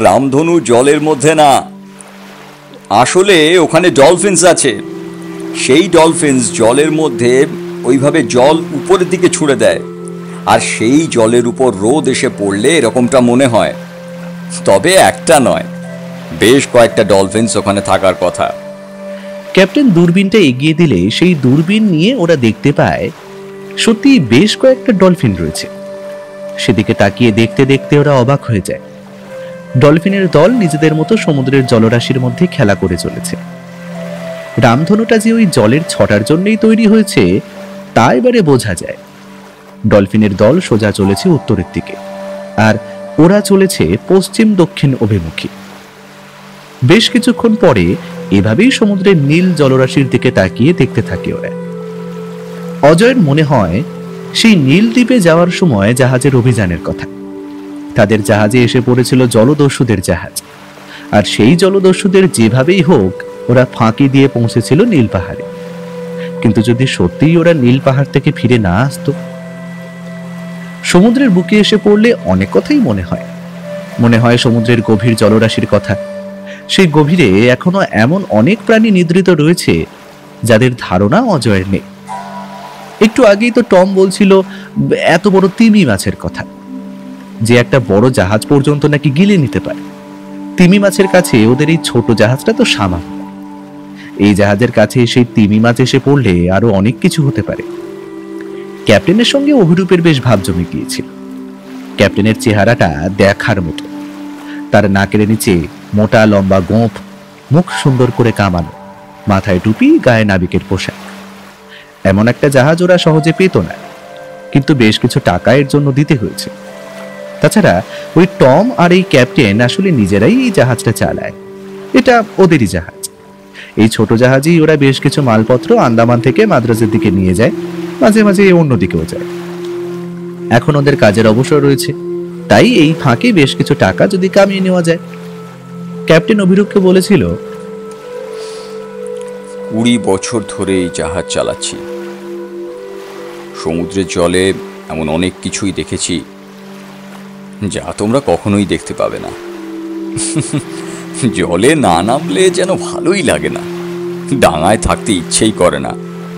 রামধনু জলের মধ্যে না, আসলে ওখানে ডলফিনস আছে। সেই ডলফিনস জলের মধ্যে ওইভাবে জল উপরের দিকে ছুড়ে দেয়, আর সেই জলের উপর রোদ এসে পড়লে এরকমটা মনে হয়। তবে একটা নয়, বেশ কয়েকটা ডলফিনস ওখানে থাকার কথা। ক্যাপ্টেন দূরবীনটা এগিয়ে দিলে সেই দূরবীন নিয়ে ওরা দেখতে পায় সত্যি বেশ কয়েকটা ডলফিন রয়েছে। সেদিকে তাকিয়ে দেখতে দেখতে ওরা অবাক হয়ে যায়। ডলফিনের দল নিজেদের মতো সমুদ্রের জলরাশির মধ্যে খেলা করে চলেছে। রামধনুটা যে ওই জলের ছটার জন্যই তৈরি হয়েছে তা এবারে বোঝা যায়। ডলফিনের দল সোজা চলেছে উত্তরের দিকে, আর ওরা চলেছে পশ্চিম দক্ষিণ অভিমুখী। বেশ কিছুক্ষণ পরে এভাবেই সমুদ্রের নীল জলরাশির দিকে তাকিয়ে দেখতে থাকে ওরা। অজয়ের মনে হয় সেই নীল দ্বীপে যাওয়ার সময় জাহাজের অভিযানের কথা। তাদের জাহাজে এসে পড়েছিল জলদস্যুদের জাহাজ, আর সেই জলদস্যুদের যেভাবেই হোক ওরা ফাঁকি দিয়ে পৌঁছেছিল নীল পাহাড়ে। কিন্তু যদি সত্যিই ওরা নীল পাহাড় থেকে ফিরে না আসতো? সমুদ্রের বুকে এসে পড়লে অনেক কথাই মনে হয় সমুদ্রের গভীর জলরাশির কথা। সেই গভীরে এখনো এমন অনেক প্রাণী নিদ্রিত রয়েছে যাদের ধারণা অজয়ের নেই। একটু আগেই তো টম বলছিল এত বড় তিমি মাছের কথা, যে একটা বড় জাহাজ পর্যন্ত নাকি গিলে নিতে পারে। তিমি মাছের কাছে ওদের এই ছোট জাহাজটা তো সামান্য। এই জাহাজের কাছে সেই তিমি মাছ এসে পড়লে আরো অনেক কিছু হতে পারে। ক্যাপ্টেনের সঙ্গে অভিরূপের বেশ ভাব জমে গিয়েছিল। ক্যাপ্টেনের চেহারাটা দেখার মতো, তার নাকের নিচে মোটা লম্বা গোঁফ, মুখ সুন্দর করে কামানো, মাথায় টুপি, গায়ে নাবিকের পোশাক। এমন একটা জাহাজ ওরা সহজে পেত না, কিন্তু বেশ কিছু টাকা এর জন্য দিতে হয়েছে। তাছাড়া ওই টম আর এই ক্যাপ্টেন আসলে নিজেরাই এই জাহাজটা চালায়, এটা ওদেরই জাহাজ। এই ছোট জাহাজেই ওরা বেশ কিছু মালপত্র আন্দামান থেকে মাদ্রাজের দিকে নিয়ে যায়, মাঝে মাঝে অন্যদিকেও যায়। এখন ওদের কাজের অবসর রয়েছে, তাই এই ফাঁকে বেশ কিছু টাকা যদি কামিয়ে নেওয়া যায়। ক্যাপ্টেন অভিরূপকে বলেছিল, 20 বছর ধরে এই জাহাজ চালাচ্ছি। সমুদ্রের জলে এমন অনেক কিছুই দেখেছি যা তোমরা কখনোই দেখতে পাবে না। জলে না নামলে যেন ভালোই লাগে না, ডাঙায় থাকতে ইচ্ছেই করে না,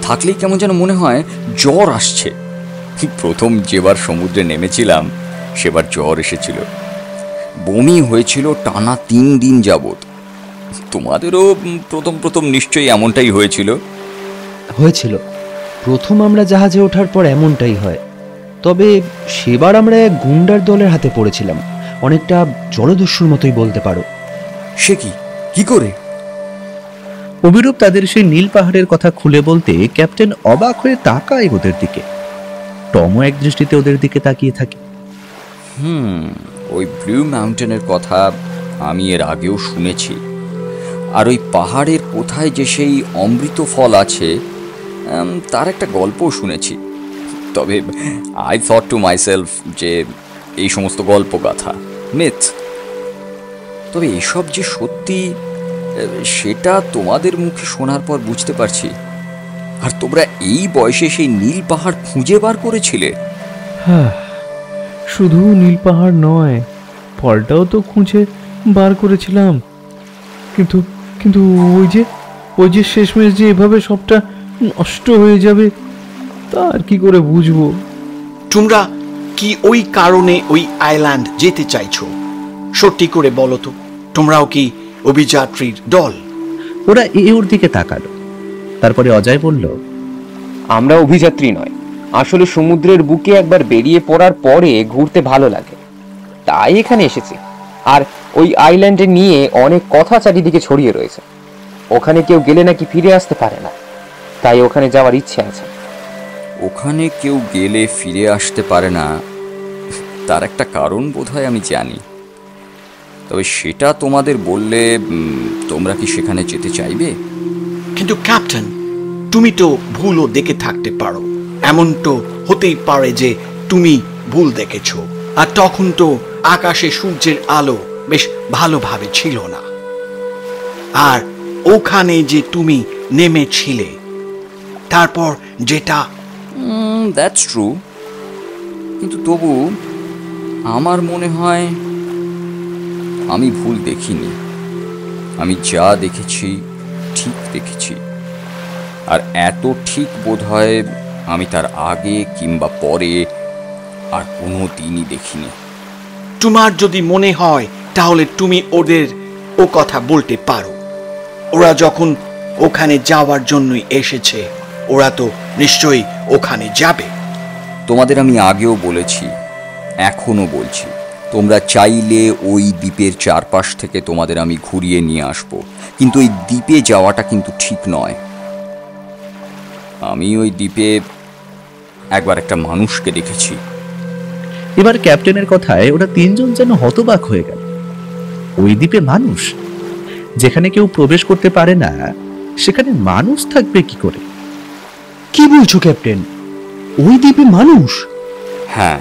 থাকলেই কেমন যেন মনে হয় জ্বর আসছে। প্রথম যেবার সমুদ্রে নেমেছিলাম সেবার জ্বর এসেছিল, বমি হয়েছিল টানা 3 দিন যাবৎ। তোমাদেরও প্রথম প্রথম নিশ্চয়ই এমনটাই হয়েছিল। হয়েছিল, প্রথম আমরা জাহাজে ওঠার পর এমনটাই হয়। তবে সেবার আমরা এক গুন্ডার দলের হাতে পড়েছিলাম, অনেকটা জলদস্যুর মতোই বলতে পারো। সে কি করে? অভিরূপ তাদের সেই নীল পাহাড়ের কথা খুলে বলতে ক্যাপ্টেন অবাক হয়ে তাকায় ওদের দিকে। টমও এক দৃষ্টিতে ওদের দিকে তাকিয়ে থাকে। ওই ব্লু মাউন্টেনের কথা আমি এর আগেও শুনেছি, আর ওই পাহাড়ের কোথায় যে সেই অমৃত ফল আছে তার একটা গল্পও শুনেছি। তবে আই থট টু মাইসেলফ যে এই সমস্ত গল্প গাথা, মিথ। তবে এসব যে সত্যি সেটা তোমাদের মুখে শোনার পর বুঝতে পারছি। আর তোমরা এই বয়সে সেই নীল পাহাড় খুঁজে বার করেছিলে? হ্যাঁ, শুধু নীল পাহাড় নয়, ফলটাও তো খুঁজে বার করেছিলাম। কিন্তু কিন্তু ওই যে শেষমেশ যে এভাবে সবটা নষ্ট হয়ে যাবে তা আর কি করে বুঝবো। তোমরা কি ওই কারণে ওই আইল্যান্ড যেতে চাইছো? সত্যি করে বলো তো, তোমরাও কি অভিযাত্রীর দল? ওরা ওর দিকে তাকালো। তারপরে অজয় বলল, আমরা অভিযাত্রী নয়, আসলে সমুদ্রের বুকে একবার বেরিয়ে পড়ার পরে ঘুরতে ভালো লাগে, তাই এখানে এসেছি। আর ওই আইল্যান্ডে নিয়ে অনেক কথা চারিদিকে ছড়িয়ে রয়েছে। ওখানে কেউ গেলে নাকি ফিরে আসতে পারে না, তাই ওখানে যাওয়ার ইচ্ছে আছে। ওখানে কেউ গেলে ফিরে আসতে পারে না, তার একটা কারণ বোধহয় আমি জানি। তবে সেটা তোমাদের বললে তোমরা কি সেখানে যেতে চাইবে? কিন্তু ক্যাপ্টেন, তুমি তো ভুলও দেখে থাকতে পারো। এমন তো হতেই পারে যে তুমি ভুল দেখেছো, আর তখন তো আকাশে সূর্যের আলো বেশ ভালোভাবে ছিল না। আর ওখানে যে তুমি নেমেছিলে, তারপর যেটা দ্যাটস ট্রু, কিন্তু তবু আমার মনে হয় আমি ভুল দেখিনি। আমি যা দেখেছি ঠিক দেখেছি, আর এত ঠিক বোধহয় আমি তার আগে কিংবা পরে আর কোনো দিনই দেখিনি। তোমার যদি মনে হয় তাহলে তুমি ওদের ও কথা বলতে পারো। ওরা যখন ওখানে যাওয়ার জন্যই এসেছে, ওরা তো নিশ্চয়ই ওখানে যাবে। তোমাদের আমি আগেও বলেছি, এখনো বলছি, তোমরা চাইলে ওই দ্বীপের চারপাশ থেকে তোমাদের আমি ঘুরিয়ে নিয়ে আসবো, কিন্তু ওই দ্বীপে যাওয়াটা কিন্তু ঠিক নয়। আমি ওই দ্বীপে একবার একটা মানুষকে দেখেছি। এবার ক্যাপ্টেনের কথায় ওরা তিনজন যেন হতবাক হয়ে গেল। ওই দ্বীপে মানুষ? যেখানে কেউ প্রবেশ করতে পারে না, সেখানে মানুষ থাকবে কি করে? কি বলছো ক্যাপ্টেন, ওই দ্বীপে মানুষ? হ্যাঁ,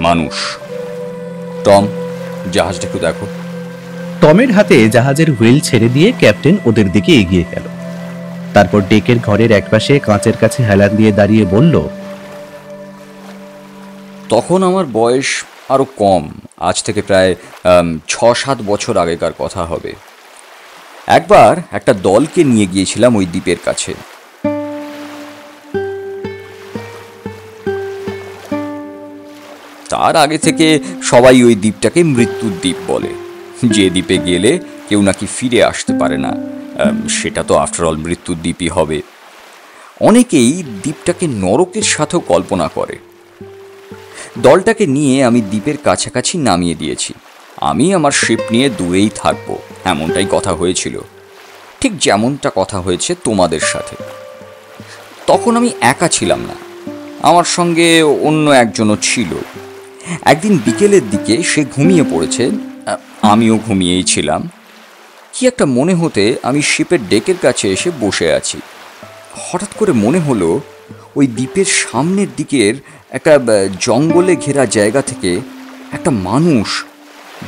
মানুষ। টম, জাহাজটা একটু দেখো। টমের হাতে জাহাজের হুইল ছেড়ে দিয়ে ক্যাপ্টেন ওদের দিকে এগিয়ে গেল। তারপর ডেকের ঘরের একপাশে কাঁচের কাছে হেলান দিয়ে দাঁড়িয়ে বলল, তখন আমার বয়স আরো কম, আজ থেকে প্রায় 6-7 বছর আগেকার কথা হবে। একবার একটা দলকে নিয়ে গিয়েছিলাম ওই দ্বীপের কাছে। তার আগে থেকে সবাই ওই দ্বীপটাকে মৃত্যুর দ্বীপ বলে। যে দ্বীপে গেলে কেউ নাকি ফিরে আসতে পারে না, সেটা তো আফটারঅল মৃত্যুর দ্বীপই হবে। অনেকেই দ্বীপটাকে নরকের সাথেও কল্পনা করে। দলটাকে নিয়ে আমি দ্বীপের কাছাকাছি নামিয়ে দিয়েছি। আমি আমার শিপ নিয়ে দূরেই থাকবো, এমনটাই কথা হয়েছিল, ঠিক যেমনটা কথা হয়েছে তোমাদের সাথে। তখন আমি একা ছিলাম না, আমার সঙ্গে অন্য একজনও ছিল। একদিন বিকেলের দিকে সে ঘুমিয়ে পড়েছে, আমিও ঘুমিয়েই ছিলাম। কি একটা মনে হতে আমি শিপের ডেকের কাছে এসে বসে আছি। হঠাৎ করে মনে হলো ওই দ্বীপের সামনের দিকের একটা জঙ্গলে ঘেরা জায়গা থেকে একটা মানুষ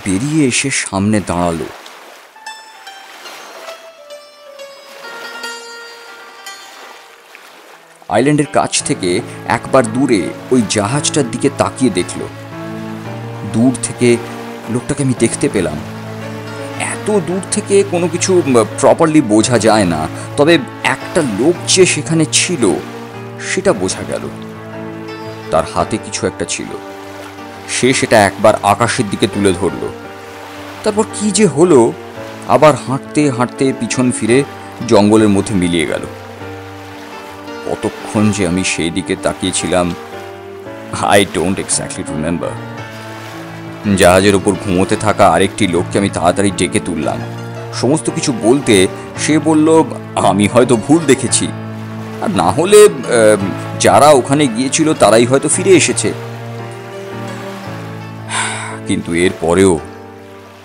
বেরিয়ে এসে সামনে দাঁড়ালো। আইল্যান্ডের কাছ থেকে একবার দূরে ওই জাহাজটার দিকে তাকিয়ে দেখল। দূর থেকে লোকটাকে আমি দেখতে পেলাম। এত দূর থেকে কোনো কিছু প্রপারলি বোঝা যায় না, তবে একটা লোক যে সেখানে ছিল সেটা বোঝা গেল। তার হাতে কিছু একটা ছিল, সে সেটা একবার আকাশের দিকে তুলে ধরল। তারপর কি যে হলো আবার হাঁটতে হাঁটতে পিছন ফিরে জঙ্গলের মধ্যে মিলিয়ে গেল। কতক্ষণ যে আমি সেই দিকে তাকিয়েছিলাম, আই ডোন্ট এক্স্যাক্টলি রিমেম্বার। জাহাজের ওপর ঘুমোতে থাকা আরেকটি লোককে আমি তাড়াতাড়ি ডেকে তুললাম। সমস্ত কিছু বলতে সে বলল, আমি হয়তো ভুল দেখেছি, আর না হলে যারা ওখানে গিয়েছিল তারাই হয়তো ফিরে এসেছে। কিন্তু এর পরেও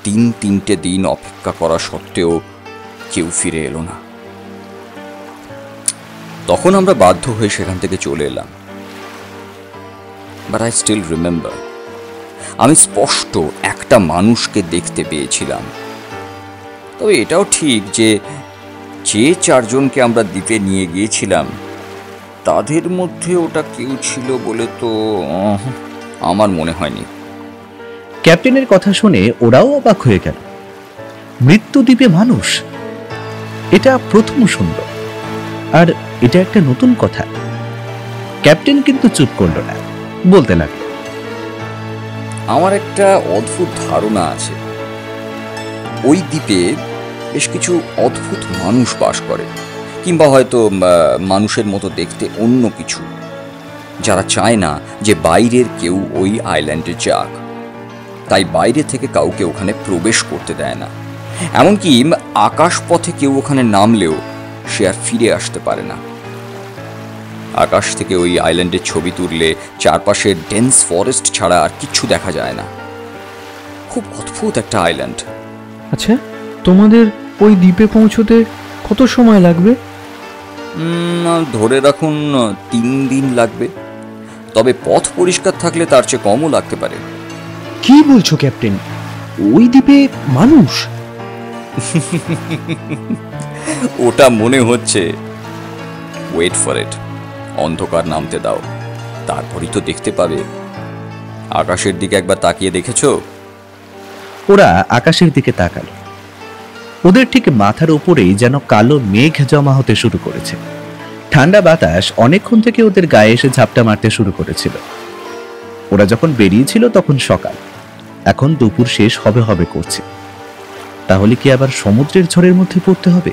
3 দিন অপেক্ষা করা সত্ত্বেও কেউ ফিরে এলো না। তখন আমরা বাধ্য হয়ে সেখান থেকে চলে এলাম। বাট আই স্টিল রিমেম্বার, আমি স্পষ্ট একটা মানুষকে দেখতে পেয়েছিলাম। তবে এটাও ঠিক যে 4 জনকে আমরা দ্বীপে নিয়ে গিয়েছিলাম তাদের মধ্যে ওটা কেউ ছিল বলে তো আমার মনে হয়নি। ক্যাপ্টেনের কথা শুনে ওরাও অবাক হয়ে গেল। মৃত্যু দ্বীপে মানুষ, এটা প্রথম শুনল, আর এটা একটা নতুন কথা। ক্যাপ্টেন কিন্তু চুপ করল না, বলতে লাগলো, আমার একটা অদ্ভুত ধারণা আছে, ওই দ্বীপে বেশ কিছু অদ্ভুত মানুষ বাস করে, কিংবা হয়তো মানুষের মতো দেখতে অন্য কিছু, যারা চায় না যে বাইরের কেউ ওই আইল্যান্ডে যাক, তাই বাইরে থেকে কাউকে ওখানে প্রবেশ করতে দেয় না। এমনকি আকাশপথে কেউ ওখানে নামলেও সে আর ফিরে আসতে পারে না। আকাশ থেকে ওই আইল্যান্ডের ছবি তুললে চারপাশে ডেন্স ফরেস্ট ছাড়া আর কিচ্ছু দেখা যায় না। খুব অদ্ভুত একটা আইল্যান্ড। আচ্ছা, তোমাদের ওই দ্বীপে পৌঁছতে কত সময় লাগবে? ধরে রাখুন 3 দিন লাগবে, তবে পথ পরিষ্কার থাকলে তার চেয়ে কমও লাগতে পারে। কি বলছো ক্যাপ্টেন, ওই দ্বীপে মানুষ? ওটা মনে হচ্ছে। ওয়েট ফর ইট, অন্ধকার নামতে দাও, তারপরই তো দেখতে পাবে। আকাশের দিকে একবার তাকিয়ে দেখেছো? ওরা আকাশের দিকে তাকালো। ওদের ঠিক মাথার উপরেই যেন কালো মেঘ জমা হতে শুরু করেছে। ঠান্ডা বাতাস অনেকক্ষণ থেকে ওদের গায়ে এসে ঝাপটা মারতে শুরু করেছিল। ওরা যখন বেরিয়েছিল তখন সকাল, এখন দুপুর শেষ হবে হবে করছে। তাহলে কি আবার সমুদ্রের ঝড়ের মধ্যে পড়তে হবে?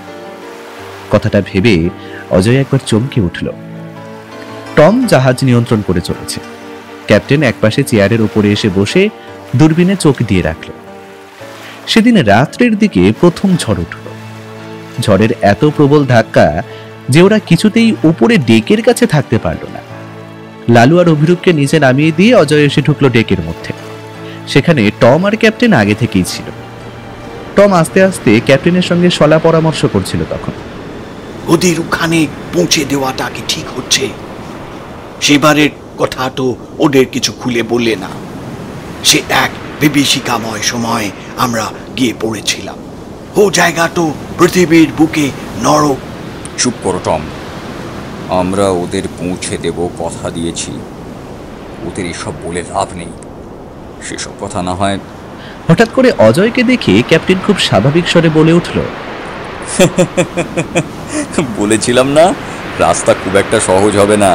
কথাটা ভেবে অজয় একবার চমকে উঠল। টম জাহাজ নিয়ন্ত্রণ করে চলেছে। ক্যাপ্টেন একপাশে চেয়ারের উপরে এসে বসে দূরবীনে চোখ দিয়ে রাখল। সেদিন রাত্রের দিকে প্রথম ঝড় উঠল। ঝড়ের এত প্রবল ধাক্কা যে ওরা কিছুতেই উপরে ডেকের কাছে থাকতে পারল না। লালু আর অভিরূপকে নিচে নামিয়ে দিয়ে অজয় এসে ঢুকলো ডেকের মধ্যে। সেখানে টম আর ক্যাপ্টেন আগে থেকেই ছিল। টম আস্তে আস্তে ক্যাপ্টেনের সঙ্গে সলা পরামর্শ করছিল তখন। ওদের ওখানে পৌঁছে দেওয়াটা কি ঠিক হচ্ছে? সেবারের কথা তো ওদের কিছু খুলে বললে না। সে এক বিভীষিকাময় সময় আমরা গিয়ে পড়েছিলাম। ও জায়গা তো পৃথিবীর বুকে নরক। চুপ করো টম, আমরা ওদের পৌঁছে দেব কথা দিয়েছি। ওদের এসব বলে লাভ নেই। সেসব কথা না হয়। হঠাৎ করে অজয়কে দেখে ক্যাপ্টেন খুব স্বাভাবিক স্বরে বলে উঠল, বলেছিলাম না রাস্তা খুব একটা সহজ হবে না।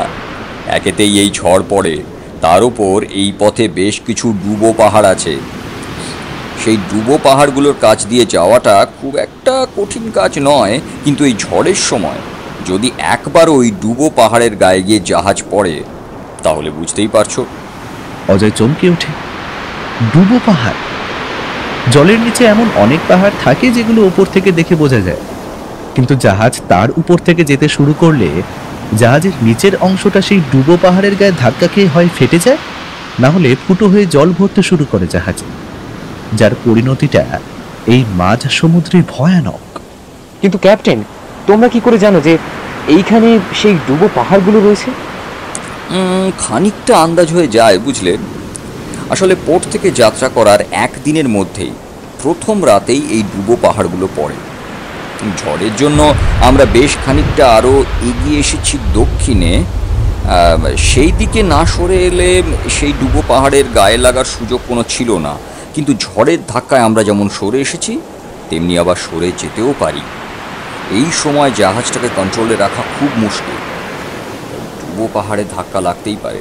একেতেই এই ঝড় পড়ে, তার উপর এই পথে বেশ কিছু ডুবো পাহাড় আছে। সেই ডুবো পাহাড়গুলোর কাছ দিয়ে যাওয়াটা খুব একটা কঠিন কাজ নয়, কিন্তু এই ঝড়ের সময় যদি একবার ওই ডুবো পাহাড়ের গায়ে গিয়ে জাহাজ পড়ে তাহলে বুঝতেই পারছো। অজয় চমকে ওঠে। ডুবো পাহাড়? জলের নিচে এমন অনেক পাহাড় থাকে যেগুলো উপর থেকে দেখে বোঝা যায়, কিন্তু জাহাজ তার উপর থেকে যেতে শুরু করলে জাহাজের নিচের অংশটা সেই ডুবো পাহাড়ের গায়ে ধাক্কা খেয়ে হয় ফেটে যায়, না হলে ফুটো হয়ে জল ভরতে শুরু করে জাহাজে, যার পরিণতিটা এই মাঝ সমুদ্রে ভয়ানক। কিন্তু ক্যাপ্টেন, তোমরা কি করে জানো যে এইখানে সেই ডুবো পাহাড়গুলো রয়েছে? খানিকটা আন্দাজ হয়ে যায় বুঝলে। আসলে পোর্ট থেকে যাত্রা করার 1 দিনের মধ্যেই প্রথম রাতেই এই ডুবো পাহাড়গুলো পড়ে। ঝড়ের জন্য আমরা বেশ খানিকটা আরও এগিয়ে এসেছি দক্ষিণে। সেই দিকে না সরে এলে সেই ডুবো পাহাড়ের গায়ে লাগার সুযোগ কোনো ছিল না, কিন্তু ঝড়ের ধাক্কায় আমরা যেমন সরে এসেছি তেমনি আবার সরে যেতেও পারি। এই সময় জাহাজটাকে কন্ট্রোলে রাখা খুব মুশকিল। ডুবো পাহাড়ে ধাক্কা লাগতেই পারে।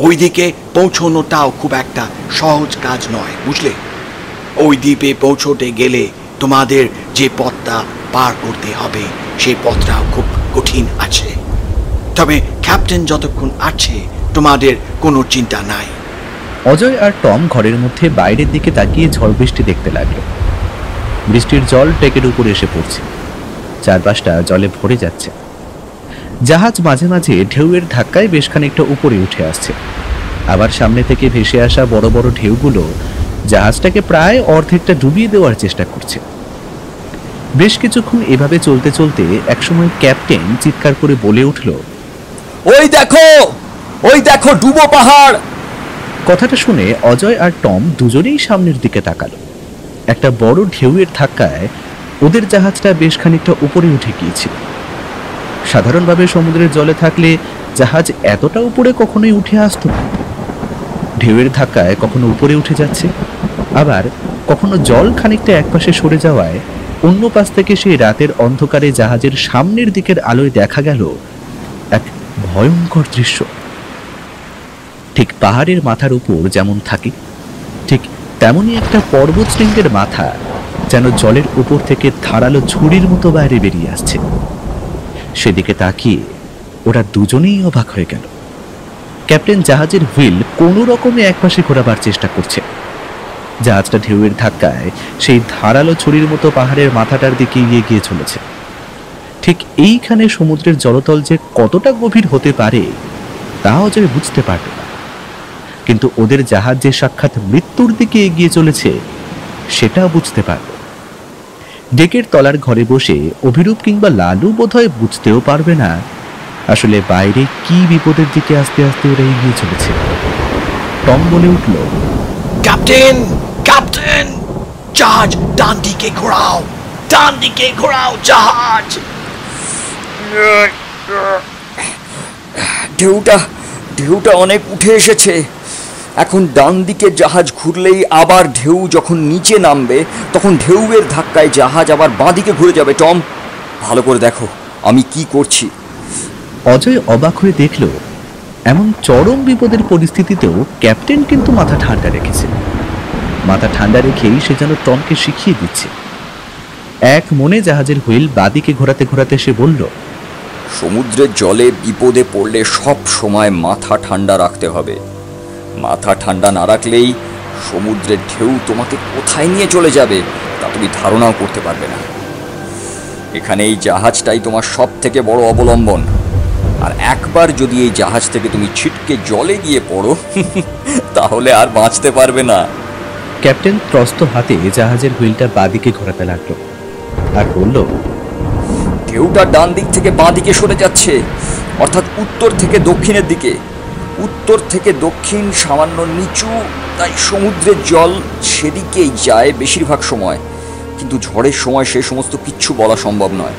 ওইদিকে পৌঁছানোটাও খুব একটা সহজ কাজ নয় বুঝলে। ওই দ্বীপে পৌঁছতে গেলে তোমাদের যে পথটা পার করতে হবে সেই পথটাও খুব কঠিন আছে, তবে ক্যাপ্টেন যতক্ষণ আছে তোমাদের কোনো চিন্তা নাই। অজয় আর টম ঘরের মধ্যে বাইরের দিকে তাকিয়ে ঝড় বৃষ্টি দেখতে লাগলো। বৃষ্টির জল টেকের উপরে এসে পড়ছে, চারপাশটা জলে ভরে যাচ্ছে। জাহাজ মাঝে মাঝে ঢেউয়ের ধাক্কায় বেশ খানিকটা উপরে উঠে আসছে, আবার সামনে থেকে ভেসে আসা বড় বড় ঢেউগুলো জাহাজটাকে প্রায় অর্ধেকটা ডুবিয়ে দেওয়ার চেষ্টা করছে। বেশ কিছুক্ষণ এভাবে চলতে চলতে একসময় ক্যাপ্টেন চিৎকার করে বলে উঠল, ওই দেখো ডুবো পাহাড়। কথাটা শুনে অজয় আর টম দুজনেই সামনের দিকে তাকালো। একটা বড় ঢেউয়ের ধাক্কায় ওদের জাহাজটা বেশ খানিকটা উপরে উঠে গিয়েছিল। সাধারণভাবে সমুদ্রের জলে থাকলে জাহাজ এতটা উপরে কখনোই উঠে আসতো না। ঢেউয়ের ধাক্কায় কখনো উপরে উঠে যাচ্ছে, আবার কখনো জল খানিকটা একপাশে সরে যাওয়ায় অন্য পাশ থেকে সেই রাতের অন্ধকারে জাহাজের সামনের দিকের আলোয় দেখা গেল এক ভয়ঙ্কর দৃশ্য। ঠিক পাহাড়ের মাথার উপর যেমন থাকে ঠিক তেমনই একটা পর্বত শৃঙ্গের মাথা যেন জলের উপর থেকে ধারালো ছুরির মতো বাইরে বেরিয়ে আসছে। সেদিকে তাকিয়ে ওরা দুজনেই অবাক হয়ে গেল। ক্যাপ্টেন জাহাজের হুইল কোনো রকমে একপাশে ঘোরাবার চেষ্টা করছে। জাহাজটা ঢেউয়ের ধাক্কায় সেই ধারালো ছুরির মতো পাহাড়ের মাথাটার দিকে এগিয়ে গিয়ে চলেছে। ঠিক এইখানে সমুদ্রের জলতল যে কতটা গভীর হতে পারে তা অজয় বুঝতে পারল না, কিন্তু ওদের জাহাজ যে সাক্ষাৎ মৃত্যুর দিকে এগিয়ে চলেছে সেটা বুঝতে পারল। ডেকের তলার ঘরে বসে অভিরূপ কিংবা লালু বোধহয় বুঝতেও পারবে না আসলে বাইরে কি বিপদের দিকে আস্তে আস্তে ওরা এগিয়ে চলেছে। টম বলে উঠল, ক্যাপ্টেন, ক্যাপ্টেন, জাহাজ ডান দিকে ঘোরাও, ডান দিকে ঘোরাও জাহাজ। ঢেউটা অনেক উঠে এসেছে। এখন ডান দিকে জাহাজ ঘুরলেই আবার ঢেউ যখন নিচে নামবে তখন ঢেউয়ের ধাক্কায় জাহাজ আবার বাঁদিকে ঘুরে যাবে। টম, ভালো করে দেখো আমি কি করছি। অজয় অবাক হয়ে দেখল এমন চরম বিপদের পরিস্থিতিতেও ক্যাপ্টেন কিন্তু মাথা ঠান্ডা রেখেছে। মাথা ঠান্ডা রেখেই সে যেন টমকে শিখিয়ে দিচ্ছে। এক মনে জাহাজের হুইল বাঁদিকে ঘোরাতে ঘোরাতে সে বলল, সমুদ্রের জলে বিপদে পড়লে সব সময় মাথা ঠান্ডা রাখতে হবে। মাথা ঠান্ডা না রাখলেই সমুদ্রের ঢেউ তোমাকে কোথায় নিয়ে চলে যাবে তা তুমি ধারণাও করতে পারবে না। এখানে এই জাহাজটাই তোমার সব থেকে বড় অবলম্বন, আর একবার যদি এই জাহাজ থেকে তুমি ছিটকে জলে গিয়ে পড়ো তাহলে আর বাঁচতে পারবে না। ক্যাপ্টেন ত্রস্ত হাতে জাহাজের হুইলটা বাঁদিকে ঘোরাতে লাগলো আর বলল, ঢেউটা ডান দিক থেকে বাঁ দিকে সরে যাচ্ছে, অর্থাৎ উত্তর থেকে দক্ষিণের দিকে। উত্তর থেকে দক্ষিণ সামান্য নিচু, তাই সমুদ্রের জল সেদিকেই যায় বেশিরভাগ সময়। কিন্তু ঝড়ের সময় সে সমস্ত কিচ্ছু বলা সম্ভব নয়,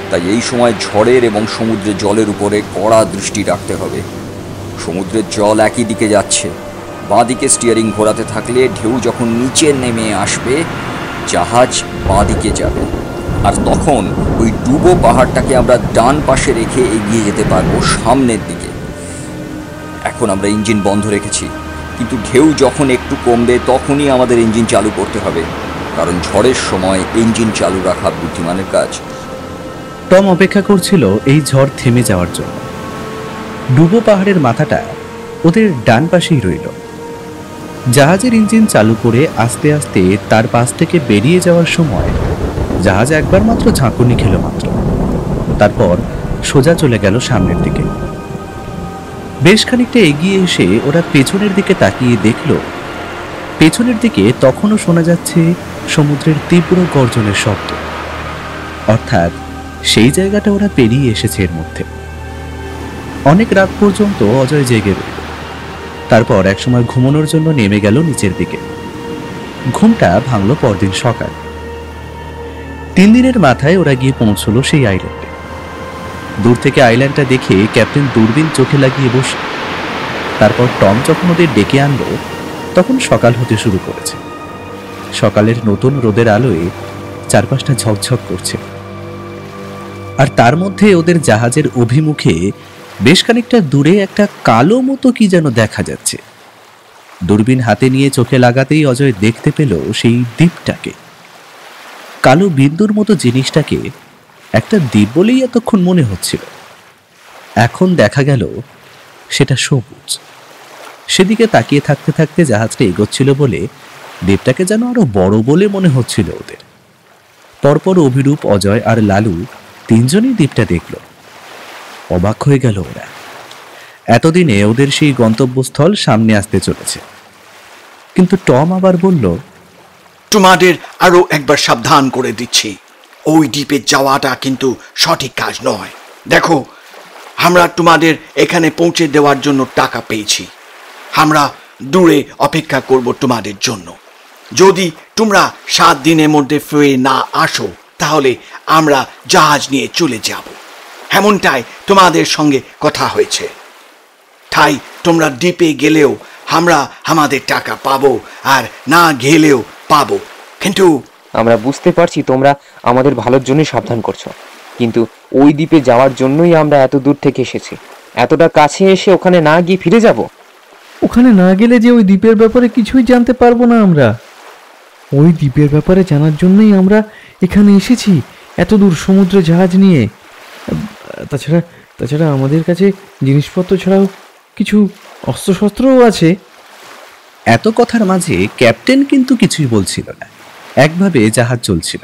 তাই এই সময় ঝড়ের এবং সমুদ্রের জলের উপরে কড়া দৃষ্টি রাখতে হবে। সমুদ্রের জল একই দিকে যাচ্ছে, বাঁ দিকে স্টিয়ারিং ঘোরাতে থাকলে ঢেউ যখন নিচে নেমে আসবে জাহাজ বাঁ দিকে যাবে, আর তখন ওই ডুবো পাহাড়টাকে আমরা ডান পাশে রেখে এগিয়ে যেতে পারবো সামনের দিকে। এখন আমরা ইঞ্জিন বন্ধ রেখেছি, কিন্তু ঢেউ যখন একটু কমবে তখনই আমাদের ইঞ্জিন চালু করতে হবে, কারণ ঝড়ের সময় ইঞ্জিন চালু রাখা বুদ্ধিমানের কাজ। টম অপেক্ষা করছিল এই ঝড় থেমে যাওয়ার জন্য। ডুবো পাহাড়ের মাথাটা ওদের ডান পাশেই রইল। জাহাজের ইঞ্জিন চালু করে আস্তে আস্তে তার পাশ থেকে বেরিয়ে যাওয়ার সময় জাহাজ একবার মাত্র ঝাঁকুনি খেল মাত্র, তারপর সোজা চলে গেল সামনের দিকে। বেশ খানিকটা এগিয়ে এসে ওরা পেছনের দিকে তাকিয়ে দেখল পেছনের দিকে তখনও শোনা যাচ্ছে সমুদ্রের তীব্র গর্জনের শব্দ, অর্থাৎ সেই জায়গাটা ওরা পেরিয়ে এসেছে এর মধ্যে। অনেক রাত পর্যন্ত অজয় জেগে রইল, তারপর একসময় ঘুমানোর জন্য নেমে গেল নিচের দিকে। ঘুমটা ভাঙল পরদিন সকাল। 3 দিনের মাথায় ওরা গিয়ে পৌঁছলো সেই আইল্যান্ডে। দূর থেকে আইল্যান্ডটা দেখে ক্যাপ্টেন দূরবীন চোখে লাগিয়ে বসে। তারপর টম যখন ওদের ডেকে আনলো তখন সকাল হতে শুরু করেছে। সকালের নতুন রোদের আলোয় চারপাশটা ঝকঝক করছে, আর তার মধ্যে ওদের জাহাজের অভিমুখে বেশ খানিকটা দূরে একটা কালো মতো কি যেন দেখা যাচ্ছে। দূরবীন হাতে নিয়ে চোখে লাগাতেই অজয় দেখতে পেল সেই দ্বীপটাকে। কালো বিন্দুর মতো জিনিসটাকে একটা দ্বীপ বলেই এতক্ষণ মনে হচ্ছিল, এখন দেখা গেল সেটা সবুজ। সেদিকে তাকিয়ে থাকতে থাকতে জাহাজটা এগোচ্ছিল বলে দ্বীপটাকে যেন আরো বড় বলে মনে হচ্ছিল ওদের। পরপর অভিরূপ, অজয় আর লালু তিনজনই দ্বীপটা দেখল। অবাক হয়ে গেল ওরা। এতদিনে ওদের সেই গন্তব্যস্থল সামনে আসতে চলেছে। কিন্তু টম আবার বলল, তোমাদের আরো একবার সাবধান করে দিচ্ছি, ওই দ্বীপে যাওয়াটা কিন্তু সঠিক কাজ নয়। দেখো, আমরা তোমাদের এখানে পৌঁছে দেওয়ার জন্য টাকা পেয়েছি। আমরা দূরে অপেক্ষা করব তোমাদের জন্য। যদি তোমরা 7 দিনের মধ্যে ফিরে না আসো তাহলে আমরা জাহাজ নিয়ে চলে যাব, এমনটাই তোমাদের সঙ্গে কথা হয়েছে। তাই তোমরা দ্বীপে গেলেও আমরা আমাদের টাকা পাবো, আর না গেলেও পাবো। কিন্তু আমরা বুঝতে পারছি তোমরা আমাদের ভালোর জন্যই সাবধান করছো, কিন্তু ওই দ্বীপে যাওয়ার জন্যই আমরা এত দূর থেকে এসেছি। এতটা কাছে এসে ওখানে না গিয়ে ফিরে যাব? ওখানে না গেলে যে ওই দ্বীপের ব্যাপারে কিছুই জানতে পারবো না আমরা। ওই দ্বীপের ব্যাপারে জানার জন্যই আমরা এখানে এসেছি, এত দূর সমুদ্রে জাহাজ নিয়ে। তাছাড়া আমাদের কাছে জিনিসপত্র ছাড়াও কিছু অস্ত্রশস্ত্রও আছে। এত কথার মাঝে ক্যাপ্টেন কিন্তু কিছুই বলছিল না, একভাবে জাহাজ চলছিল।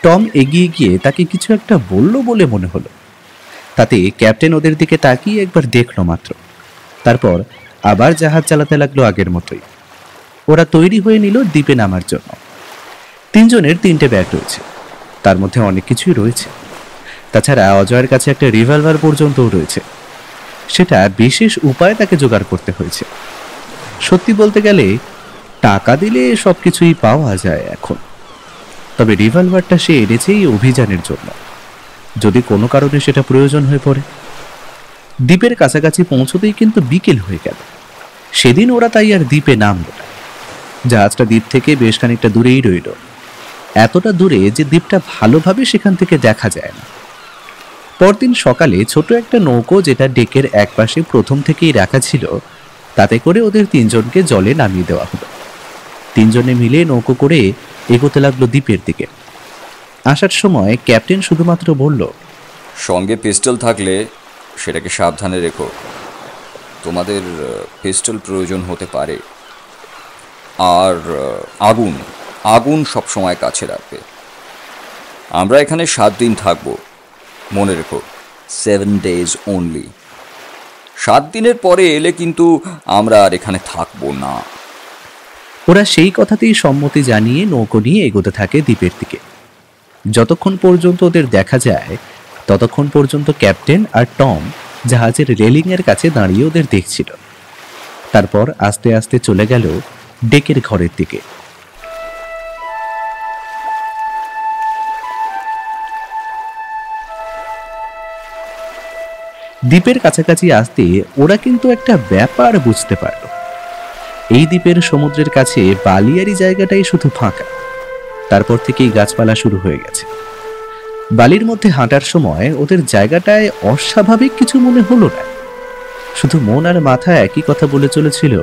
টম এগিয়ে গিয়ে তাকে কিছু একটা বলল বলে মনে হলো। তাতে ক্যাপ্টেন ওদের দিকে তাকিয়ে একবার দেখলো মাত্র, তারপর আবার জাহাজ চালাতে লাগলো আগের মতোই। ওরা তৈরি হয়ে নিল দ্বীপে নামার জন্য। তিনজনের 3টে ব্যাগ রয়েছে, তার মধ্যে অনেক কিছুই রয়েছে। তাছাড়া অজয়ের কাছে একটা রিভলভার পর্যন্তও রয়েছে। সেটা বিশেষ উপায়ে তাকে জোগাড় করতে হয়েছে। সত্যি বলতে গেলে টাকা দিলে সবকিছুই পাওয়া যায় এখন। তবে রিভলভারটা সে এনেছে এই অভিযানের জন্য, যদি কোনো কারণে সেটা প্রয়োজন হয়ে পড়ে। দ্বীপের কাছাকাছি পৌঁছতেই কিন্তু বিকেল হয়ে গেল। সেদিন ওরা তাই আর দ্বীপে নামল না। জাহাজটা দ্বীপ থেকে বেশ খানিকটা দূরেই রইল, এতটা দূরে যে দ্বীপটা ভালোভাবে সেখান থেকে দেখা যায় না। পরদিন সকালে ছোট একটা নৌকো, যেটা ডেকের একপাশে প্রথম থেকেই রাখা ছিল, তাতে করে ওদের 3জনকে জলে নামিয়ে দেওয়া হলো। 3জনে মিলে নৌকো করে এগোতে লাগলো দ্বীপের দিকে। আসার সময় ক্যাপ্টেন শুধুমাত্র বলল, সঙ্গে পিস্টল থাকলে সেটাকে সাবধানে রেখো, তোমাদের পিস্টল প্রয়োজন হতে পারে। আর আগুন সবসময় কাছে রাখবে। আমরা এখানে 7 দিন থাকবো, মনে রেখো, 7 days only। 7 দিনের পরে এলে কিন্তু আমরা আর এখানে থাকবো না। ওরা সেই কথাতেই সম্মতি জানিয়ে নৌকো নিয়ে এগোতে থাকে দ্বীপের দিকে। যতক্ষণ পর্যন্ত ওদের দেখা যায় ততক্ষণ পর্যন্ত ক্যাপ্টেন আর টম জাহাজের রেলিংয়ের কাছে দাঁড়িয়ে ওদের দেখছিল। তারপর আস্তে আস্তে চলে গেল ডেকের ঘরের দিকে। দ্বীপের কাছাকাছি আসতে ওরা কিন্তু একটা ব্যাপার বুঝতে পারল। এই দ্বীপের সমুদ্রের কাছে বালিয়ারি জায়গাটাই শুধু ফাঁকা, তারপর থেকেই গাছপালা শুরু হয়ে গেছে। বালির মধ্যে হাঁটার সময় ওদের জায়গাটায় অস্বাভাবিক কিছু মনে হলো না, শুধু মন আর মাথা একই কথা বলে চলেছিল,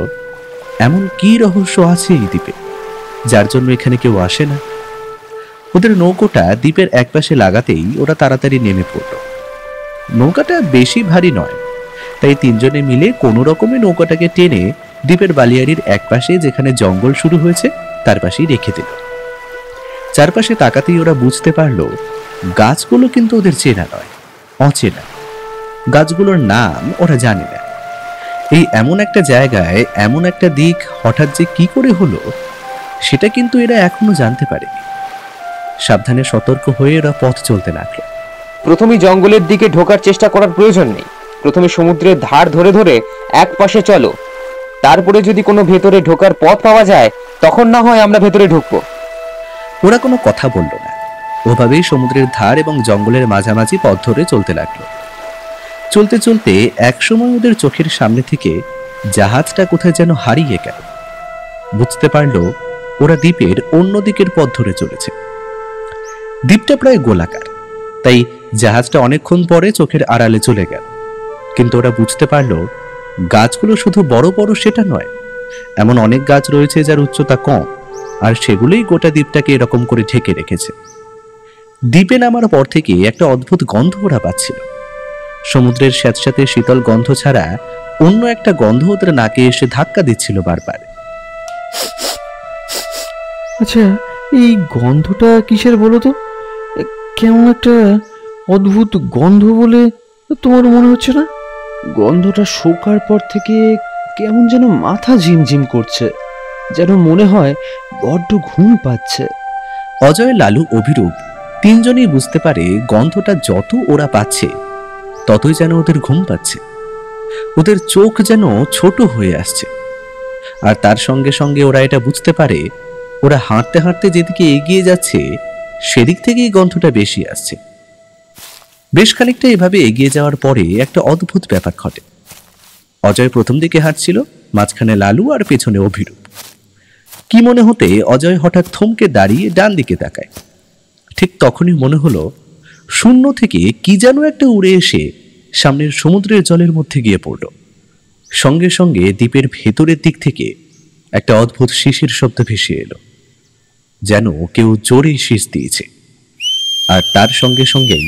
এমন কি রহস্য আছে এই দ্বীপে যার জন্য এখানে কেউ আসে না। ওদের নৌকোটা দ্বীপের একপাশে লাগাতেই ওরা তাড়াতাড়ি নেমে পড়ল। নৌকাটা বেশি ভারী নয়, তাই 3জনে মিলে কোনো রকমে নৌকাটাকে টেনে দ্বীপের বালিয়ারির একপাশে, যেখানে জঙ্গল শুরু হয়েছে, তার পাশেই রেখে দিল। চারপাশে তাকাতেই ওরা বুঝতে পারল গাছগুলো কিন্তু ওদের চেনা নয়, অচেনা। গাছগুলোর নাম ওরা জানে না। এই এমন একটা জায়গায় এমন একটা দিক হঠাৎ যে কি করে হলো সেটা কিন্তু এরা এখনো জানতে পারেনি। সাবধানে সতর্ক হয়ে এরা পথ চলতে লাগলো। প্রথমে জঙ্গলের দিকে ঢোকার চেষ্টা করার প্রয়োজন নেই, প্রথমে সমুদ্রের ধার ধরে ধরে এক পাশে চলো, তারপরে যদি কোনো ভেতরে ঢোকার পথ পাওয়া যায় তখন না হয় আমরা ভেতরে ঢুকবো। ওরা কোনো কথা বলল না, ওভাবেই সমুদ্রের ধার এবং জঙ্গলের মাঝামাঝি পথ ধরে চলতে লাগলো। চলতে চলতে একসময় ওদের চোখের সামনে থেকে জাহাজটা কোথায় যেন হারিয়ে গেল। বুঝতে পারল ওরা দ্বীপের অন্য দিকের পথ ধরে চলেছে। দ্বীপটা প্রায় গোলাকার, তাই জাহাজটা অনেকক্ষণ পরে চোখের আড়ালে চলে গেল। কিন্তু ওরা বুঝতে পারল গাছগুলো শুধু বড় বড় সেটা নয়, এমন অনেক গাছ রয়েছে যার উচ্চতা কম, আর সেগুলোই গোটা দ্বীপটাকে এরকম করে ঢেকে রেখেছে। দ্বীপে নামার পর থেকে একটা অদ্ভুত গন্ধ ওরা পাচ্ছিল। সমুদ্রের স্যাঁতস্যাঁতে শীতল গন্ধ ছাড়া অন্য একটা গন্ধ ওদের নাকে এসে ধাক্কা দিচ্ছিল বারবার। আচ্ছা, এই গন্ধটা কিসের বলো তো? কেমন একটা অদ্ভুত গন্ধ বলে তোমার মনে হচ্ছে না? গন্ধটা শোকার পর থেকে কেমন যেন মাথা ঝিমঝিম করছে, যেন মনে হয় বড্ড ঘুম পাচ্ছে। অজয়, লালু, অভিরূপ তিনজনই বুঝতে পারে গন্ধটা যত ওরা পাচ্ছে ততই যেন ওদের ঘুম পাচ্ছে। ওদের চোখ যেন ছোট হয়ে আসছে। আর তার সঙ্গে সঙ্গে ওরা এটা বুঝতে পারে ওরা হাঁটতে হাঁটতে যেদিকে এগিয়ে যাচ্ছে সেদিক থেকেই গন্ধটা বেশি আসছে। বেশ খানিকটা এভাবে এগিয়ে যাওয়ার পরে একটা অদ্ভুত ব্যাপার ঘটে। অজয় প্রথম দিকে হাঁটছিল, মাঝখানে লালু আর পেছনে অভিরূপ। কি মনে হতে অজয় হঠাৎ থমকে দাঁড়িয়ে ডান দিকে তাকায়। ঠিক তখনই মনে হলো শূন্য থেকে কি যেন একটা উড়ে এসে সামনের সমুদ্রের জলের মধ্যে গিয়ে পড়ল। সঙ্গে সঙ্গে দ্বীপের ভেতরের দিক থেকে একটা অদ্ভুত শিশির শব্দ ভেসে এলো, যেন কেউ জোরে শীষ দিয়েছে। আর তার সঙ্গে সঙ্গেই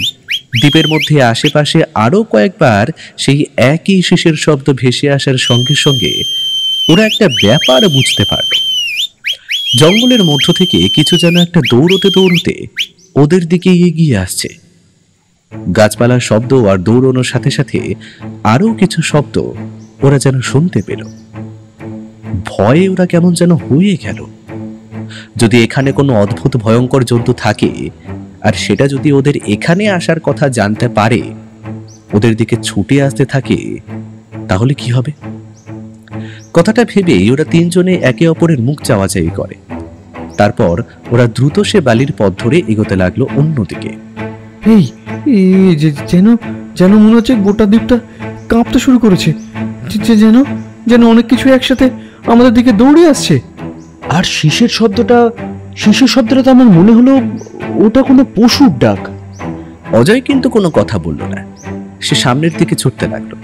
দ্বীপের মধ্যে আশেপাশে আরো কয়েকবার সেই একই শিশির শব্দ ভেসে আসার সঙ্গে সঙ্গে ওরা একটা ব্যাপার বুঝতে পারল। জঙ্গলের মধ্য থেকে কিছু যেন একটা দৌড়তে দৌড়তে ওদের দিকে এগিয়ে আসছে। গাছপালার শব্দ আর দৌড়ানোর সাথে সাথে আরো কিছু শব্দ ওরা যেন শুনতে পেল। ভয়ে ওরা কেমন যেন হয়ে গেল। যদি এখানে কোনো অদ্ভুত ভয়ঙ্কর জন্তু থাকে আর সেটা যদি ওদের এখানে আসার কথা জানতে পারে, ওদের দিকে ছুটে আসতে থাকে, তাহলে কি হবে? কথাটা ভেবেই ওরা তিনজনে একে অপরের মুখ চাওয়াচাই করে। তারপর ওরা দ্রুত সে বালির পথ ধরে এগোতে লাগলো অন্যদিকে। এই যেন যেন মনে হচ্ছে গোটা দ্বীপটা কাঁপতে শুরু করেছে। যেন যেন অনেক কিছু একসাথে আমাদের দিকে দৌড়ে আসছে। আর শিশের শব্দটা তো আমার মনে হলো ওটা কোনো পশুর ডাক। অজয় কিন্তু কোনো কথা বলল না। সে সামনের দিকে ছুটতে লাগলো।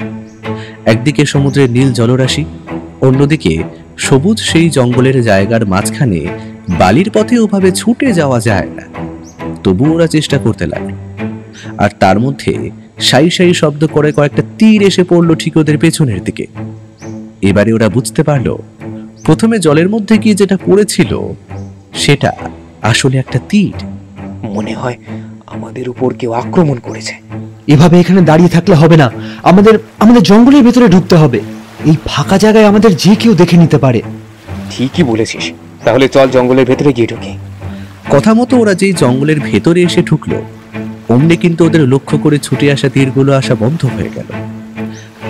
একদিকে সমুদ্রের নীল জলরাশি, অন্যদিকে সবুজ সেই জঙ্গলের জায়গার মাঝখানে বালির পথে ওভাবে ছুটে যাওয়া যায় না। তবু ওরা চেষ্টা করতে লাগলো। আর তার মধ্যে সাই সাই শব্দ করে কয়েকটা তীর এসে পড়লো ঠিক ওদের পেছনের দিকে। এবারে ওরা বুঝতে পারলো প্রথমে জলের মধ্যে গিয়ে যেটা পড়েছিল সেটা আসলে একটা তীর। মনে হয় আমাদের উপর কেউ আক্রমণ করেছে। এভাবে এখানে দাঁড়িয়ে থাকলে হবে না, আমাদের জঙ্গলের ভেতরে ঢুকতে হবে। এই ফাঁকা জায়গায় আমাদের যে কেউ দেখে নিতে পারে। ঠিকই বলেছিস, তাহলে চল জঙ্গলের ভেতরে গিয়ে ঢুকি। কথা মতো ওরা যেই জঙ্গলের ভেতরে এসে ঢুকলো, অমনি কিন্তু ওদের লক্ষ্য করে ছুটে আসা তীরগুলো আসা বন্ধ হয়ে গেল।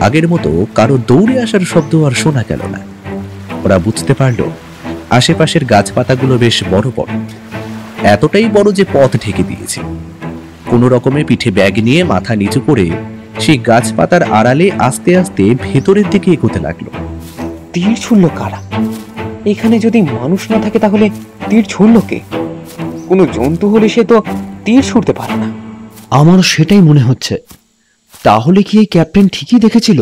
আগের মতো কারো দৌড়ে আসার শব্দ আর শোনা গেল না। ওরা বুঝতে পারলো আশেপাশের গাছপাতাগুলো বেশ বড় বড়, এতটাই বড় যে পথ ঢেকে দিয়েছে। কোনো রকমে পিঠে ব্যাগ নিয়ে মাথা নিচু করে সেই গাছপাতার আড়ালে আস্তে আস্তে ভেতরের দিকে এগোতে লাগলো। তীর ছুড়ল কারা? এখানে যদি মানুষ না থাকে তাহলে তীর ছুড়ল কে? কোনো জন্তু হলে সে তো তীর ছুড়তে পারে না। আমারও সেটাই মনে হচ্ছে। তাহলে কি এই ক্যাপ্টেন ঠিকই দেখেছিল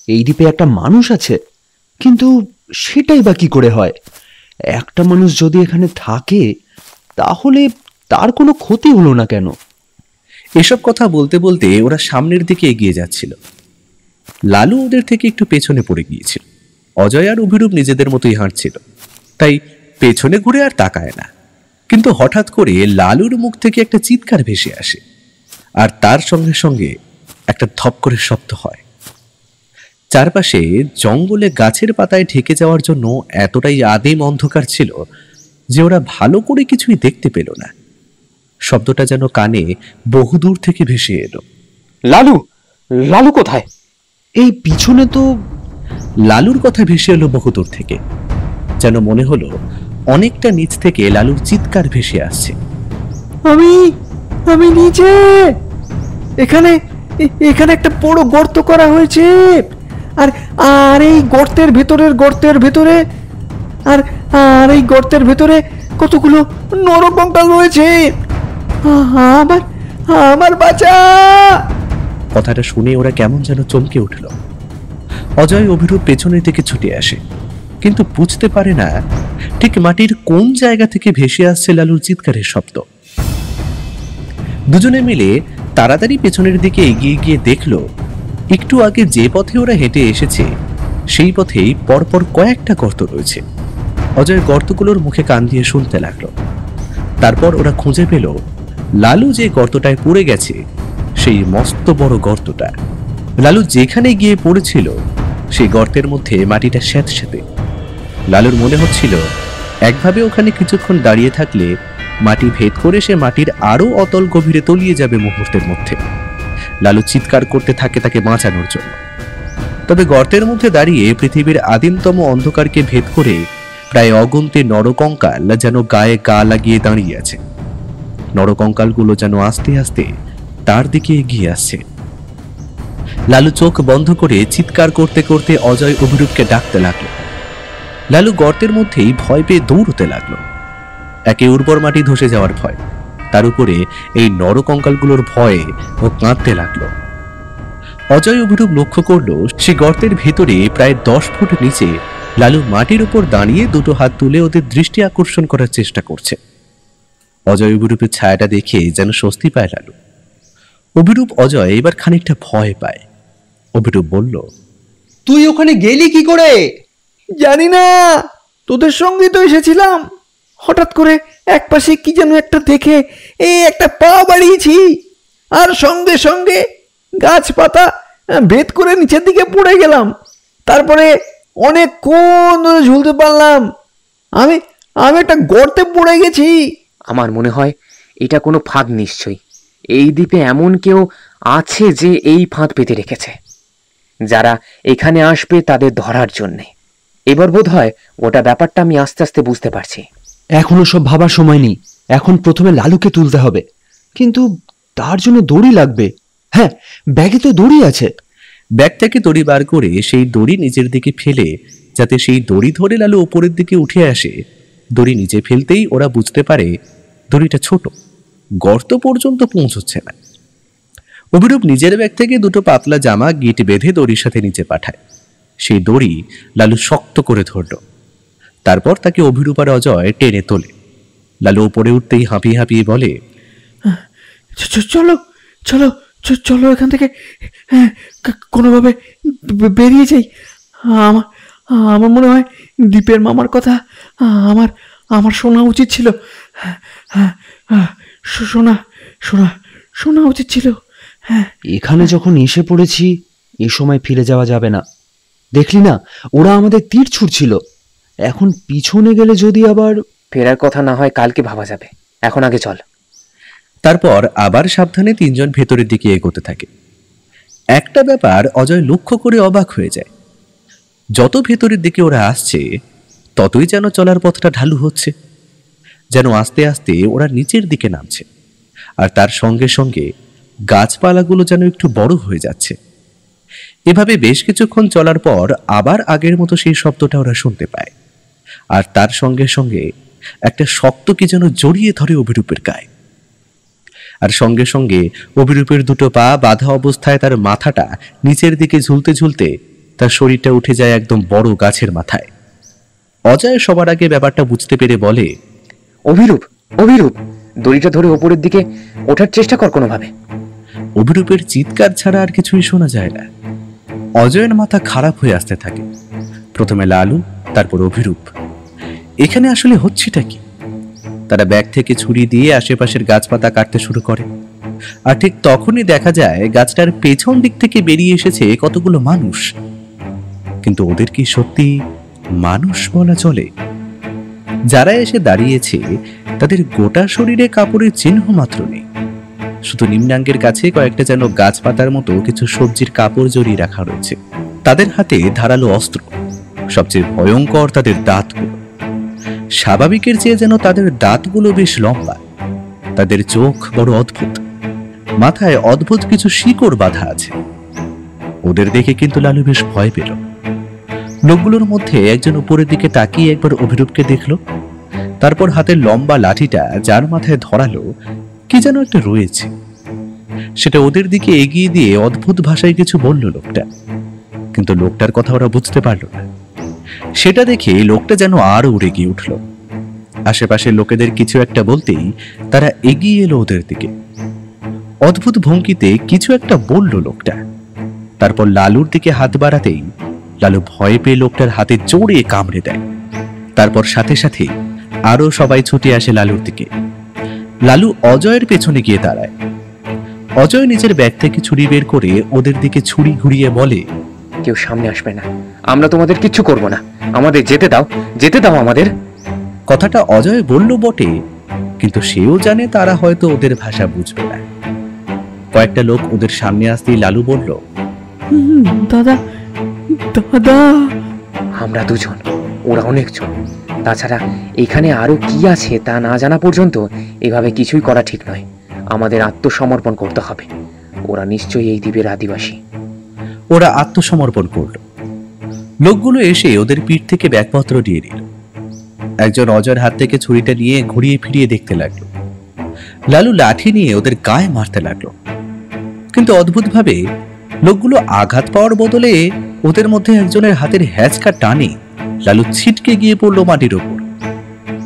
এই দ্বীপে একটা মানুষ আছে? কিন্তু সেটাই বা কি করে হয়? একটা মানুষ যদি এখানে থাকে তাহলে তার কোনো ক্ষতি হলো না কেন? এসব কথা বলতে বলতে ওরা সামনের দিকে এগিয়ে যাচ্ছিল। লালু ওদের থেকে একটু পেছনে পড়ে গিয়েছিল। অজয় আর অভিরূপ নিজেদের মতোই হাঁটছিল, তাই পেছনে ঘুরে আর তাকায় না। কিন্তু হঠাৎ করে লালুর মুখ থেকে একটা চিৎকার ভেসে আসে, আর তার সঙ্গে সঙ্গে একটা ধপ করে শব্দ হয়। চারপাশে জঙ্গলে গাছের পাতায় ঢেকে যাওয়ার জন্য এতটাই আদিম অন্ধকার ছিল যে ওরা ভালো করে কিছুই দেখতে পেল না। শব্দটা যেন কানে বহুদূর থেকে ভেসে এলো। লালু, লালু কোথায়? এই পিছনে তো। লালুর কথা ভেসে এলো বহুদূর থেকে। যেন মনে হলো অনেকটা নিচ থেকে লালুর চিৎকার ভেসে আসছে। আমি নিচে, এখানে একটা বড় গর্ত করা হয়েছে। আর এই গর্তের ভেতরে আর এই গর্তের ভেতরে কতগুলো নরকঙ্কাল রয়েছে। আমার বাঁচা! কথাটা শুনে ওরা কেমন যেন চমকে উঠল। অজয় অভিরূপ পেছনের দিকে ছুটে আসে। কিন্তু বুঝতে পারে না ঠিক মাটির কোন জায়গা থেকে ভেসে আসছে লালুর চিৎকারের শব্দ। দুজনে মিলে তাড়াতাড়ি পেছনের দিকে এগিয়ে গিয়ে দেখল একটু আগে যে পথে ওরা হেঁটে এসেছে সেই পথেই পরপর কয়েকটা গর্ত রয়েছে। অজয় গর্তগুলোর মুখে কান দিয়ে শুনতে লাগলো। তারপর ওরা খুঁজে পেল লালু যে গর্তটায় পড়ে গেছে সেই মস্ত বড় গর্তটা। লালু যেখানে গিয়ে পড়েছিল সেই গর্তের মধ্যে মাটিটা স্যাঁতস্যাঁতে। লালুর মনে হচ্ছিল একভাবে ওখানে কিছুক্ষণ দাঁড়িয়ে থাকলে মাটি ভেদ করে সে মাটির আরো অতল গভীরে তলিয়ে যাবে মুহূর্তের মধ্যে। লালু চিৎকার করতে থাকে তাকে বাঁচানোর জন্য। তবে গর্তের মধ্যে দাঁড়িয়ে পৃথিবীর আদিমতম অন্ধকারকে ভেদ করে প্রায় অগুন্তি নরকঙ্কাল যেন গায়ে গা লাগিয়ে দাঁড়িয়ে আছে। নরকঙ্কালগুলো যেন আস্তে আস্তে তার দিকে এগিয়ে আসছে। লালু চোখ বন্ধ করে চিৎকার করতে করতে অজয় অভিরূপকে ডাকতে লাগলো। লালু গর্তের মধ্যেই ভয় পেয়ে দৌড়তে লাগলো। একে উর্বর মাটি ধসে যাওয়ার ভয়, তার উপরে এই নরকঙ্কালগুলোর ভয়ে ও কাঁদতে লাগলো। অজয় অভিরূপ লক্ষ্য করলো সে গর্তের ভেতরে প্রায় 10 ফুট নিচে লালু মাটির উপর দাঁড়িয়ে দুটো হাত তুলে ওদের দৃষ্টি আকর্ষণ করার চেষ্টা করছে। অজয় অভিরূপের ছায়াটা দেখে যেন স্বস্তি পায় লালু। অভিরূপ অজয় এবার খানিকটা ভয় পায়। অভিরূপ বলল, তুই ওখানে গেলি কি করে? জানি না, তোদের সঙ্গে তো এসেছিলাম। হঠাৎ করে একপাশে কি যেন একটা দেখে একটা পা বাড়িয়েছি, আর সঙ্গে সঙ্গে গাছপাতা ভেদ করে নিচের দিকে পড়ে গেলাম। তারপরে অনেকক্ষণ ধরে ঝুলতে পারলাম। আমি একটা গর্তে পড়ে গেছি। আমার মনে হয় এটা কোনো ফাঁদ নিশ্চয়ই। এই দ্বীপে এমন কেউ আছে যে এই ফাঁদ পেতে রেখেছে, যারা এখানে আসবে তাদের ধরার জন্যে। এবার বোধ হয় ওটা ব্যাপারটা আমি আস্তে আস্তে বুঝতে পারছি। এখনো সব ভাবার সময় নেই। এখন প্রথমে লালুকে তুলতে হবে, কিন্তু তার জন্য দড়ি লাগবে। হ্যাঁ, ব্যাগে তো দড়ি আছে। ব্যাগ থেকে দড়ি বার করে সেই দড়ি নিচের দিকে ফেলে যাতে সেই দড়ি ধরে লালু ওপরের দিকে উঠে আসে। দড়ি নিচে ফেলতেই ওরা বুঝতে পারে দড়িটা ছোট, গর্ত পর্যন্ত পৌঁছচ্ছে না। অভিরূপ নিজের ব্যাগ থেকে দুটো পাতলা জামা গিট বেঁধে দড়ির সাথে নিচে পাঠায়। সেই দড়ি লালু শক্ত করে ধরল। তারপর তাকে অভিরূপ আর অজয় টেনে তোলে। লালু উপরে উঠতেই হাঁপিয়ে হাঁপিয়ে বলে, চলো চলো চলো এখান থেকে কোনোভাবে বেরিয়ে যাই। আমার মনে হয় দ্বীপের মামার কথা আমার শোনা উচিত ছিল। শোনা শোনা শোনা উচিত ছিল। হ্যাঁ, এখানে যখন এসে পড়েছি এ সময় ফিরে যাওয়া যাবে না। দেখলি না, ওরা আমাদের তীর ছুড়ছিল। এখন পিছনে গেলে যদি আবার ফেরার কথা না হয় কালকে ভাবা যাবে, এখন আগে চল। তারপর আবার সাবধানে তিনজন ভেতরের দিকে এগোতে থাকে। একটা ব্যাপার অজয় লক্ষ্য করে অবাক হয়ে যায়। যত ভেতরের দিকে ওরা আসছে ততই যেন চলার পথটা ঢালু হচ্ছে, যেন আস্তে আস্তে ওরা নিচের দিকে নামছে। আর তার সঙ্গে সঙ্গে গাছপালাগুলো যেন একটু বড় হয়ে যাচ্ছে। এভাবে বেশ কিছুক্ষণ চলার পর আবার আগের মতো সেই শব্দটা ওরা শুনতে পায়। আর তার সঙ্গে সঙ্গে একটা শক্ত কি যেন জড়িয়ে ধরে অভিরূপের গায়ে। আর সঙ্গে সঙ্গে অভিরূপের দুটো পা বাঁধা অবস্থায় তার মাথাটা নিচের দিকে ঝুলতে ঝুলতে তার শরীরটা উঠে যায় একদম বড় গাছের মাথায়। অজয় সবার আগে ব্যাপারটা বুঝতে পেরে বলে, অভিরূপ অভিরূপ দড়িটা ধরে ওপরের দিকে ওঠার চেষ্টা কর কোনোভাবে। অভিরূপের চিৎকার ছাড়া আর কিছুই শোনা যায় না। অজয়ের মাথা খারাপ হয়ে আসতে থাকে। প্রথমে লালু, তারপর অভিরূপ। এখানে আসলে হচ্ছেটা কি? তারা ব্যাগ থেকে ছুরি দিয়ে আশেপাশের গাছপাতা কাটতে শুরু করে। আর ঠিক তখনই দেখা যায় গাছটার পেছন দিক থেকে বেরিয়ে এসেছে কতগুলো মানুষ। কিন্তু ওদের কি সত্যি মানুষ বলা চলে? যারা এসে দাঁড়িয়েছে তাদের গোটা শরীরে কাপড়ের চিহ্ন মাত্র নেই। শুধু নিম্নাঙ্গের কাছে কয়েকটা যেন গাছপাতার মতো কিছু সবজির কাপড় জড়িয়ে রাখা রয়েছে। তাদের হাতে ধারালো অস্ত্র। সবচেয়ে ভয়ঙ্কর তাদের দাঁতগুলো। স্বাভাবিকের চেয়ে যেন তাদের দাঁতগুলো বেশ লম্বা। তাদের চোখ বড় অদ্ভুত। মাথায় অদ্ভুত কিছু শিকড় বাঁধা আছে। ওদের দেখে কিন্তু লালু বেশ ভয় পেল। লোকগুলোর মধ্যে একজন উপরের দিকে তাকিয়ে একবার অভিরূপকে দেখল। তারপর হাতের লম্বা লাঠিটা যার মাথায় ধরালো কি যেন একটা রয়েছে, সেটা ওদের দিকে এগিয়ে দিয়ে অদ্ভুত ভাষায় কিছু বলল লোকটা। কিন্তু লোকটার কথা ওরা বুঝতে পারল না। সেটা দেখে লোকটা যেন আরো রেগে উঠল। আশেপাশের লোকেদের কিছু একটা বলতেই তারা এগিয়ে এলো ওদের দিকে। অদ্ভুত ভঙ্গিতে কিছু একটা বলল লোকটা। তারপর লালুর দিকে হাত বাড়াতেই লালু ভয় পেয়ে লোকটার হাতে জোরে কামড়ে দেয়। তারপর সাথে সাথে আরো সবাই ছুটে আসে লালুর দিকে। লালু অজয়ের পেছনে গিয়ে দাঁড়ায়। অজয় নিজের ব্যাগ থেকে ছুরি বের করে ওদের দিকে ছুরি ঘুরিয়ে বলে, কেউ সামনে আসবে না, আমরা তোমাদের কিচ্ছু করব না, আমাদের যেতে দাও, যেতে দাও আমাদের। কথাটা অজয় বলল বটে, কিন্তু সেও জানে তারা হয়তো ওদের ভাষা বুঝবে না। কয়েকটা লোক ওদের সামনে আসতেই লালু বলল, দাদা দাদা। আমরা দুজন, ওরা অনেকজন। তাছাড়া এখানে আরো কি আছে তা না জানা পর্যন্ত এভাবে কিছুই করা ঠিক নয়। আমাদের আত্মসমর্পণ করতে হবে। ওরা নিশ্চয়ই এই দ্বীপের আদিবাসী। ওরা আত্মসমর্পণ করল। লোকগুলো এসে ওদের পিঠ থেকে ব্যাগপত্র দিয়ে দিল। একজন অজয়ের হাত থেকে ছুরিটা নিয়ে ঘুরিয়ে ফিরিয়ে দেখতে লাগলো। লালু লাঠি নিয়ে ওদের গায়ে মারতে লাগলো, কিন্তু অদ্ভুতভাবে লোকগুলো আঘাত পাওয়ার বদলে ওদের মধ্যে একজনের হাতের হ্যাচকা টানে লালু ছিটকে গিয়ে পড়ল মাটির ওপর।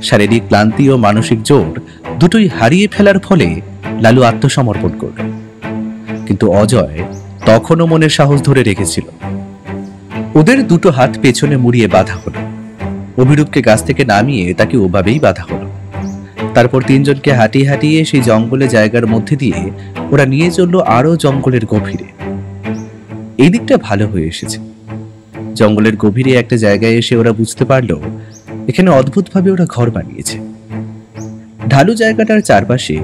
শারীরিক ক্লান্তি ও মানসিক জোর দুটোই হারিয়ে ফেলার ফলে লালু আত্মসমর্পণ করল। কিন্তু অজয় তখনও মনের সাহস ধরে রেখেছিল। ওদের দুটো হাত পেছনে মুড়িয়ে বাঁধা হলো। অভিরূপকে গাছ থেকে নামিয়ে তাকে ওভাবেই বাঁধা হলো। তারপর তিনজনকে হাঁটিয়ে হাঁটিয়ে সেই জঙ্গলে জায়গার মধ্যে দিয়ে ওরা নিয়ে চলল আরো জঙ্গলের গভীরে। এই দিকটা ভালো হয়ে এসেছে। জঙ্গলের গভীরে একটা জায়গায় এসে ওরা বুঝতে পারলো এখানে অদ্ভুতভাবে ওরা ঘর বানিয়েছে। ঢালু জায়গাটার চারপাশে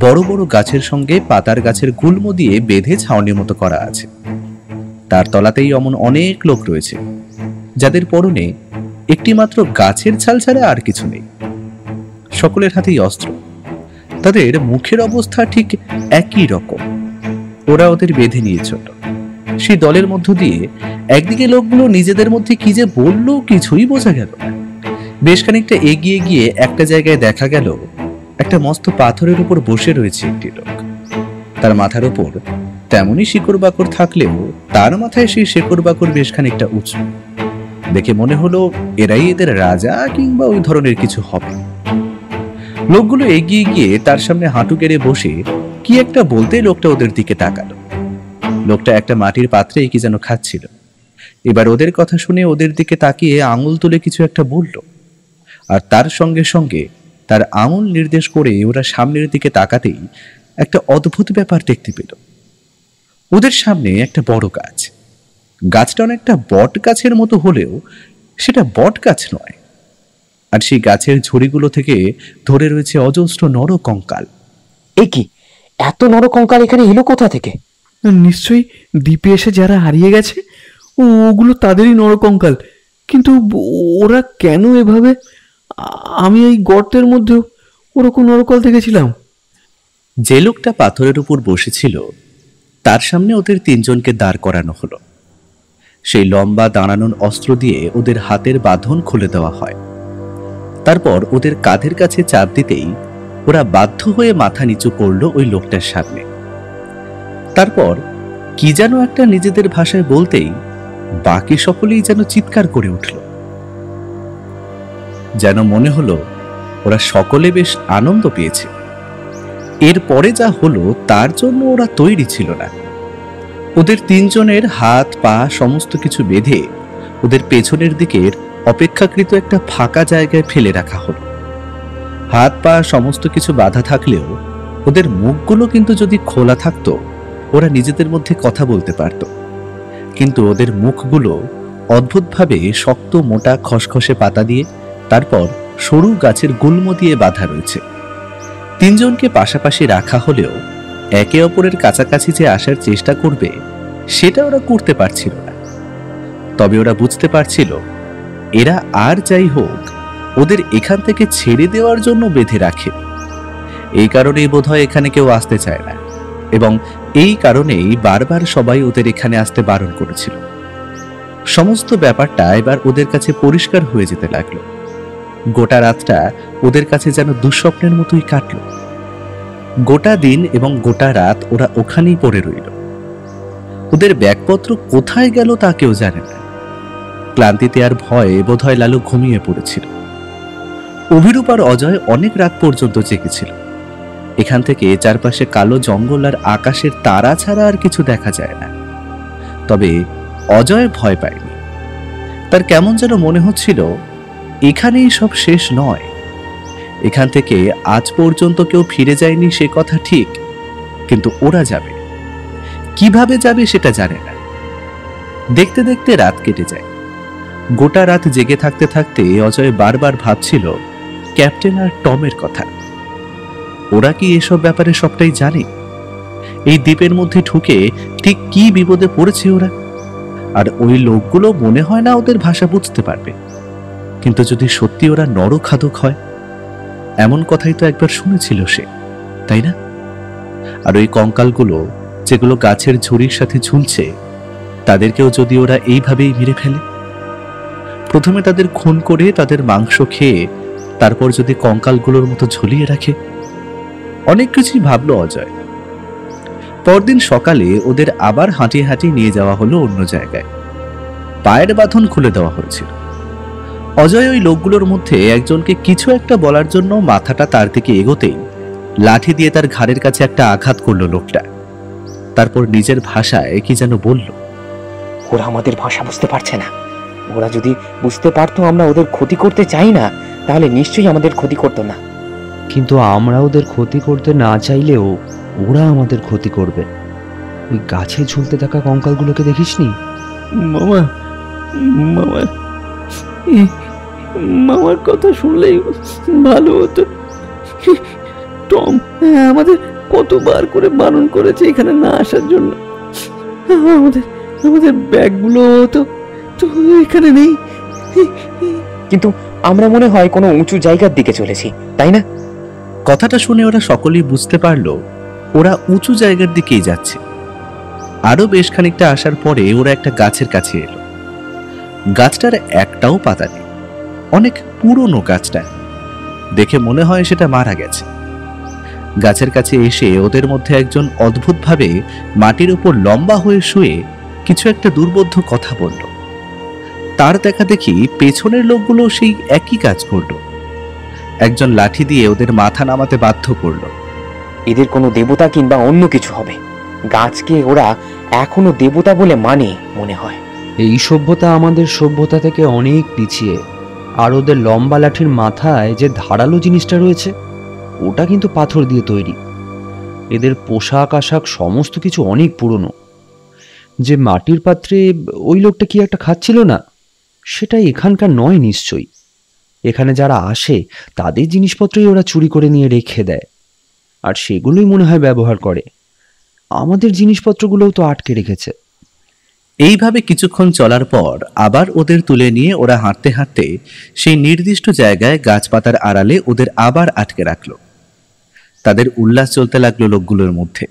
বড় বড় গাছের সঙ্গে পাতার গাছের গুল্ম দিয়ে বেঁধে ছাউনির মতো করা আছে। তার তলাতেই অমন অনেক লোক রয়েছে, যাদের পরনে একটি মাত্র গাছের ছাল ছাড়া আর কিছু নেই। সকলের হাতেই অস্ত্র। তাদের মুখের অবস্থা ঠিক একই রকম। ওরা ওদের বেঁধে নিয়ে চলল। সেই দলের মধ্য দিয়ে একদিকে লোকগুলো নিজেদের মধ্যে কি যে বললো কিছুই বোঝা গেল না। বেশ খানিকটা এগিয়ে গিয়ে একটা জায়গায় দেখা গেল একটা মস্ত পাথরের উপর বসে রয়েছে একটি লোক। তার মাথার উপর তেমনই শিকড় বাকড় থাকলেও তার মাথায় সেই শিকড় বাকড় বেশ খানিকটা উঁচু। দেখে মনে হলো এরাই এদের রাজা কিংবা ওই ধরনের কিছু হবে। লোকগুলো এগিয়ে গিয়ে তার সামনে হাঁটু গেড়ে বসে কি একটা বলতে লোকটা ওদের দিকে তাকালো। লোকটা একটা মাটির পাত্রে কি যেন খাচ্ছিল। এবার ওদের কথা শুনে ওদের দিকে তাকিয়ে আঙুল তুলে কিছু একটা বলল, আর তার সঙ্গে সঙ্গে তার আঙুল নির্দেশ করে ওরা সামনের দিকে তাকাতেই একটা অদ্ভুত ব্যাপার দেখতে পেল। ওদের সামনে একটা বড় গাছ। গাছটা অনেকটা বট গাছের মতো হলেও সেটা বট গাছ নয়, আর সেই গাছের ঝুড়িগুলো থেকে ধরে রয়েছে অজস্র নরকঙ্কাল। এ কি, এত নরকঙ্কাল এখানে এলো কোথা থেকে? নিশ্চয়ই দ্বীপে এসে যারা হারিয়ে গেছে ওগুলো তাদেরই নরকঙ্কাল। কিন্তু ওরা কেন এভাবে? আমি এই গর্তের মধ্যেও ওরকম নরকঙ্কাল দেখেছিলাম। যে লোকটা পাথরের উপর বসেছিল তার সামনে ওদের তিনজনকে দাঁড় করানো হলো। সেই লম্বা দাঁড়ানোর অস্ত্র দিয়ে ওদের হাতের বাঁধন খুলে দেওয়া হয়। তারপর ওদের কাঁধের কাছে চাপ দিতেই ওরা বাধ্য হয়ে মাথা নিচু করলো ওই লোকটার সামনে। তারপর কি যেন একটা নিজেদের ভাষায় বলতেই বাকি সকলেই যেন চিৎকার করে উঠল। যেন মনে হলো ওরা সকলে বেশ আনন্দ পেয়েছে। এরপরে যা হলো তার জন্য ওরা তৈরি ছিল না। ওদের তিনজনের হাত পা সমস্ত কিছু বেঁধে ওদের পেছনের দিকের অপেক্ষাকৃত একটা ফাঁকা জায়গায় ফেলে রাখা হলো। হাত পা সমস্ত কিছু বাঁধা থাকলেও ওদের মুখগুলো কিন্তু যদি খোলা থাকতো ওরা নিজেদের মধ্যে কথা বলতে পারত। কিন্তু ওদের মুখগুলো অদ্ভুতভাবে শক্ত মোটা খসখসে পাতা দিয়ে তারপর সরু গাছের গুল্ম দিয়ে বাঁধা রয়েছে। তিনজনকে পাশাপাশি রাখা হলেও একে অপরের কাছাকাছি যে আসার চেষ্টা করবে সেটা ওরা করতে পারছিল না। তবে ওরা বুঝতে পারছিল এরা আর যাই হোক ওদের এখান থেকে ছেড়ে দেওয়ার জন্য বেঁধে রাখে। এই কারণেই বোধহয় এখানে কেউ আসতে চায় না, এবং এই কারণেই বারবার সবাই ওদের এখানে আসতে বারণ করেছিল। সমস্ত ব্যাপারটা এবার ওদের কাছে পরিষ্কার হয়ে যেতে লাগলো। গোটা রাতটা ওদের কাছে যেন দুঃস্বপ্নের মতোই কাটল। গোটা দিন এবং গোটা রাত ওরা ওখানেই পড়ে রইল। ওদের ব্যাগপত্র কোথায় গেল তা কেউ জানে না। ক্লান্তিতে আর ভয়ে বোধহয় লালু ঘুমিয়ে পড়েছিল। অভিরূপ আর অজয় অনেক রাত পর্যন্ত জেগেছিল। এখান থেকে চারপাশে কালো জঙ্গল আর আকাশের তারা ছাড়া আর কিছু দেখা যায় না। তবে অজয় ভয় পায়নি। তার কেমন যেন মনে হচ্ছিল এখানেই সব শেষ নয়। এখান থেকে আজ পর্যন্ত কেউ ফিরে যায়নি সে কথা ঠিক, কিন্তু ওরা যাবে। কিভাবে যাবে সেটা জানে না। দেখতে দেখতে রাত কেটে যায়। গোটা রাত জেগে থাকতে থাকতে অজয় বারবার ভাবছিল ক্যাপ্টেন আর টমের কথা। ওরা কি এসব ব্যাপারে সবটাই জানে? এই দ্বীপের মধ্যে ঢুকে ঠিক কি বিপদে পড়েছে ওরা? আর ওই লোকগুলো মনে হয় না ওদের ভাষা বুঝতে পারবে। কিন্তু যদি সত্যি ওরা নরখাদক হয়, এমন কথাই তো একবার শুনেছিল সে, তাই না? আর ওই কঙ্কালগুলো যেগুলো গাছের ঝুড়ির সাথে ঝুলছে, তাদেরকেও যদি ওরা এইভাবেই মেরে ফেলে, প্রথমে তাদের খুন করে তাদের মাংস খেয়ে তারপর যদি কঙ্কালগুলোর মতো ঝুলিয়ে রাখে। অনেক কিছুই ভাবলো অজয়। পরদিন সকালে ওদের আবার হাঁটিয়ে হাঁটিয়ে নিয়ে যাওয়া হলো অন্য জায়গায়। পায়ের বাঁধন খুলে দেওয়া হয়েছিল। অজয় ওই লোকগুলোর মধ্যে একজনকে কিছু একটা বলার জন্য মাথাটা তার দিকে এগোতেই লাঠি দিয়ে তার ঘাড়ের কাছে একটা আঘাত করলো লোকটা। তারপর নিজের ভাষায় কি যেন বলল। ওরা আমাদের ভাষা বুঝতে পারছে না। ওরা যদি বুঝতে পারতো আমরা ওদের ক্ষতি করতে চাই না, তাহলে নিশ্চয়ই আমাদের ক্ষতি করতো না। কিন্তু আমরা ওদের ক্ষতি করতে না চাইলেও ওরা আমাদের ক্ষতি করবে। ওই গাছে ঝুলতে থাকা কঙ্কালগুলোকে দেখিসনি? মামা, মামা, মামার কথা শুনলেই ভালো হতো। টম আমাদের কতবার করে বারণ করেছে এখানে না আসার জন্য। আমাদের আমাদের ব্যাগগুলো তো তো এখানে নেই। কিন্তু আমরা মনে হয় কোনো উঁচু জায়গার দিকে চলেছি, তাই না? কথাটা শুনে ওরা সকলেই বুঝতে পারলো ওরা উঁচু জায়গার দিকেই যাচ্ছে। আরো বেশ খানিকটা আসার পরে ওরা একটা গাছের কাছে এলো। গাছটার একটাও পাতা নেই। অনেক পুরনো গাছটা, দেখে মনে হয় সেটা মারা গেছে। গাছের কাছে এসে ওদের মধ্যে একজন অদ্ভুতভাবে মাটির উপর লম্বা হয়ে শুয়ে কিছু একটা দুর্বোধ্য কথা বলল। তার দেখা দেখি পেছনের লোকগুলো সেই একই কাজ করলো। একজন লাঠি দিয়ে ওদের মাথা নামাতে বাধ্য করলো। এদের কোনো দেবতা কিংবা অন্য কিছু হবে। গাছকে ওরা এখনো দেবতা বলে মানে মনে হয়। এই সভ্যতা আমাদের সভ্যতা থেকে অনেক পিছিয়ে। আর ওদের লম্বা লাঠির মাথায় যে ধারালো জিনিসটা রয়েছে, ওটা কিন্তু পাথর দিয়ে তৈরি। এদের পোশাক আশাক সমস্ত কিছু অনেক পুরনো। যে মাটির পাত্রে ওই লোকটা কি একটা খাচ্ছিল না, সেটা এখানকার নয় নিশ্চয়ই। এখানে যারা আসে তাদের জিনিসপত্রই ওরা চুরি করে নিয়ে রেখে দেয়, আর সেগুলোই মনে হয় ব্যবহার করে। আমাদের জিনিসপত্রগুলোও তো আটকে রেখেছে। এইভাবে কিছুক্ষণ চলার পর আবার ওদের তুলে নিয়ে ওরা হাঁটতে হাঁটতে সেই নির্দিষ্ট জায়গায় গাছপাতার আড়ালে ওদের আবার আটকে রাখলো। তাদের উল্লাস চলতে লাগলো লোকগুলোর মধ্যে।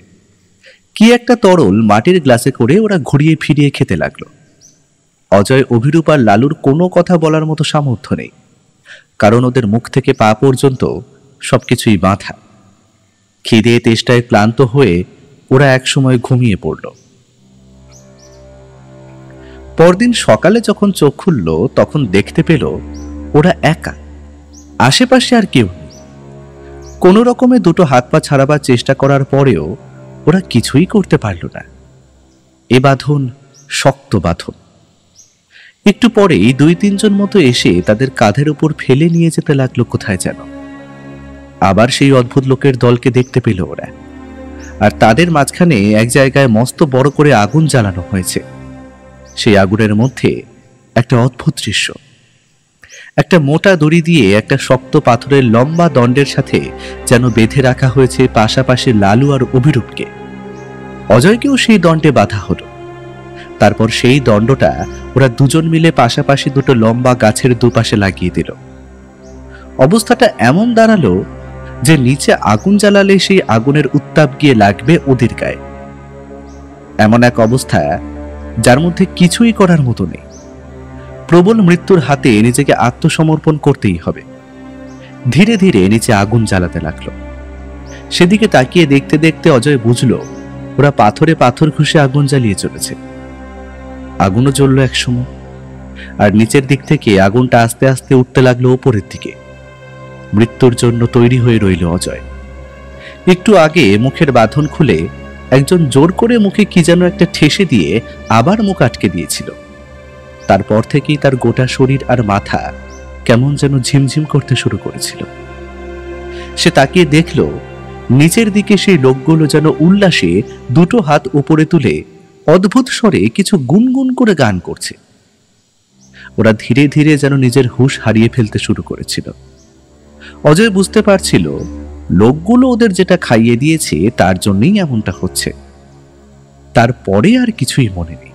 কি একটা তরল মাটির গ্লাসে করে ওরা ঘুরিয়ে ফিরিয়ে খেতে লাগলো। অজয়, অভিরূপ আর লালুর কোনো কথা বলার মতো সামর্থ্য নেই, কারণ ওদের মুখ থেকে পা পর্যন্ত সবকিছুই বাঁধা। খিদে তেষ্টায় ক্লান্ত হয়ে ওরা একসময় ঘুমিয়ে পড়ল। পরদিন সকালে যখন চোখ খুলল তখন দেখতে পেল ওরা একা। আশেপাশে আর কেউ নেই। কোনো রকমে দুটো হাত পা ছাড়াবার চেষ্টা করার পরেও ওরা কিছুই করতে পারল না। এ বাঁধন শক্ত বাঁধন। একটু পরেই 2-3 জন মতো এসে তাদের কাঁধের উপর ফেলে নিয়ে যেতে লাগলো কোথায় যেন। আবার সেই অদ্ভুত লোকের দলকে দেখতে পেল ওরা। আর তাদের মাঝখানে এক জায়গায় মস্ত বড় করে আগুন জ্বালানো হয়েছে। সেই আগুনের মধ্যে একটা অদ্ভুত দৃশ্য। একটা মোটা দড়ি দিয়ে একটা শক্ত পাথরের লম্বা দণ্ডের সাথে যেন বেঁধে রাখা হয়েছে পাশাপাশি লালু আর অভিরূপকে। অজয়কেও সেই দণ্ডে বাঁধা হলো। তারপর সেই দণ্ডটা ওরা দুজন মিলে পাশাপাশি দুটো লম্বা গাছের দুপাশে লাগিয়ে দিল। অবস্থাটা এমন দাঁড়ালো যে নিচে আগুন জ্বালালে সেই আগুনের উত্তাপ গিয়ে লাগবে ওদের গায়ে। এমন এক অবস্থা যার মধ্যে কিছুই করার মতো নেই। প্রবল মৃত্যুর হাতে নিজেকে আত্মসমর্পণ করতেই হবে। ধীরে ধীরে নিচে আগুন জ্বালাতে লাগলো। সেদিকে তাকিয়ে দেখতে দেখতে অজয় বুঝল ওরা পাথরে পাথর ঘষে আগুন জ্বালিয়ে চলেছে। আগুনও জ্বলল একসময়। আর নিচের দিক থেকে আগুনটা আস্তে আস্তে উঠতে লাগলো ওপরের দিকে। মৃত্যুর জন্য তৈরি হয়ে রইল অজয়। একটু আগে মুখের বাঁধন খুলে একজন জোর করে মুখে কি যেন একটা ঠেসে দিয়ে আবার মুখ আটকে দিয়েছিল। তারপর থেকেই তার গোটা শরীর আর মাথা কেমন যেন ঝিমঝিম করতে শুরু করেছিল। সে তাকিয়ে দেখল নিচের দিকে সেই লোকগুলো যেন উল্লাসে দুটো হাত উপরে তুলে অদ্ভুত স্বরে কিছু গুনগুন করে গান করছে। ওরা ধীরে ধীরে যেন নিজের হুঁশ হারিয়ে ফেলতে শুরু করেছিল। অজয় বুঝতে পারছিল লোকগুলো ওদের যেটা খাইয়ে দিয়েছে তার জন্যই এমনটা হচ্ছে। তারপরে আর কিছুই মনে নেই।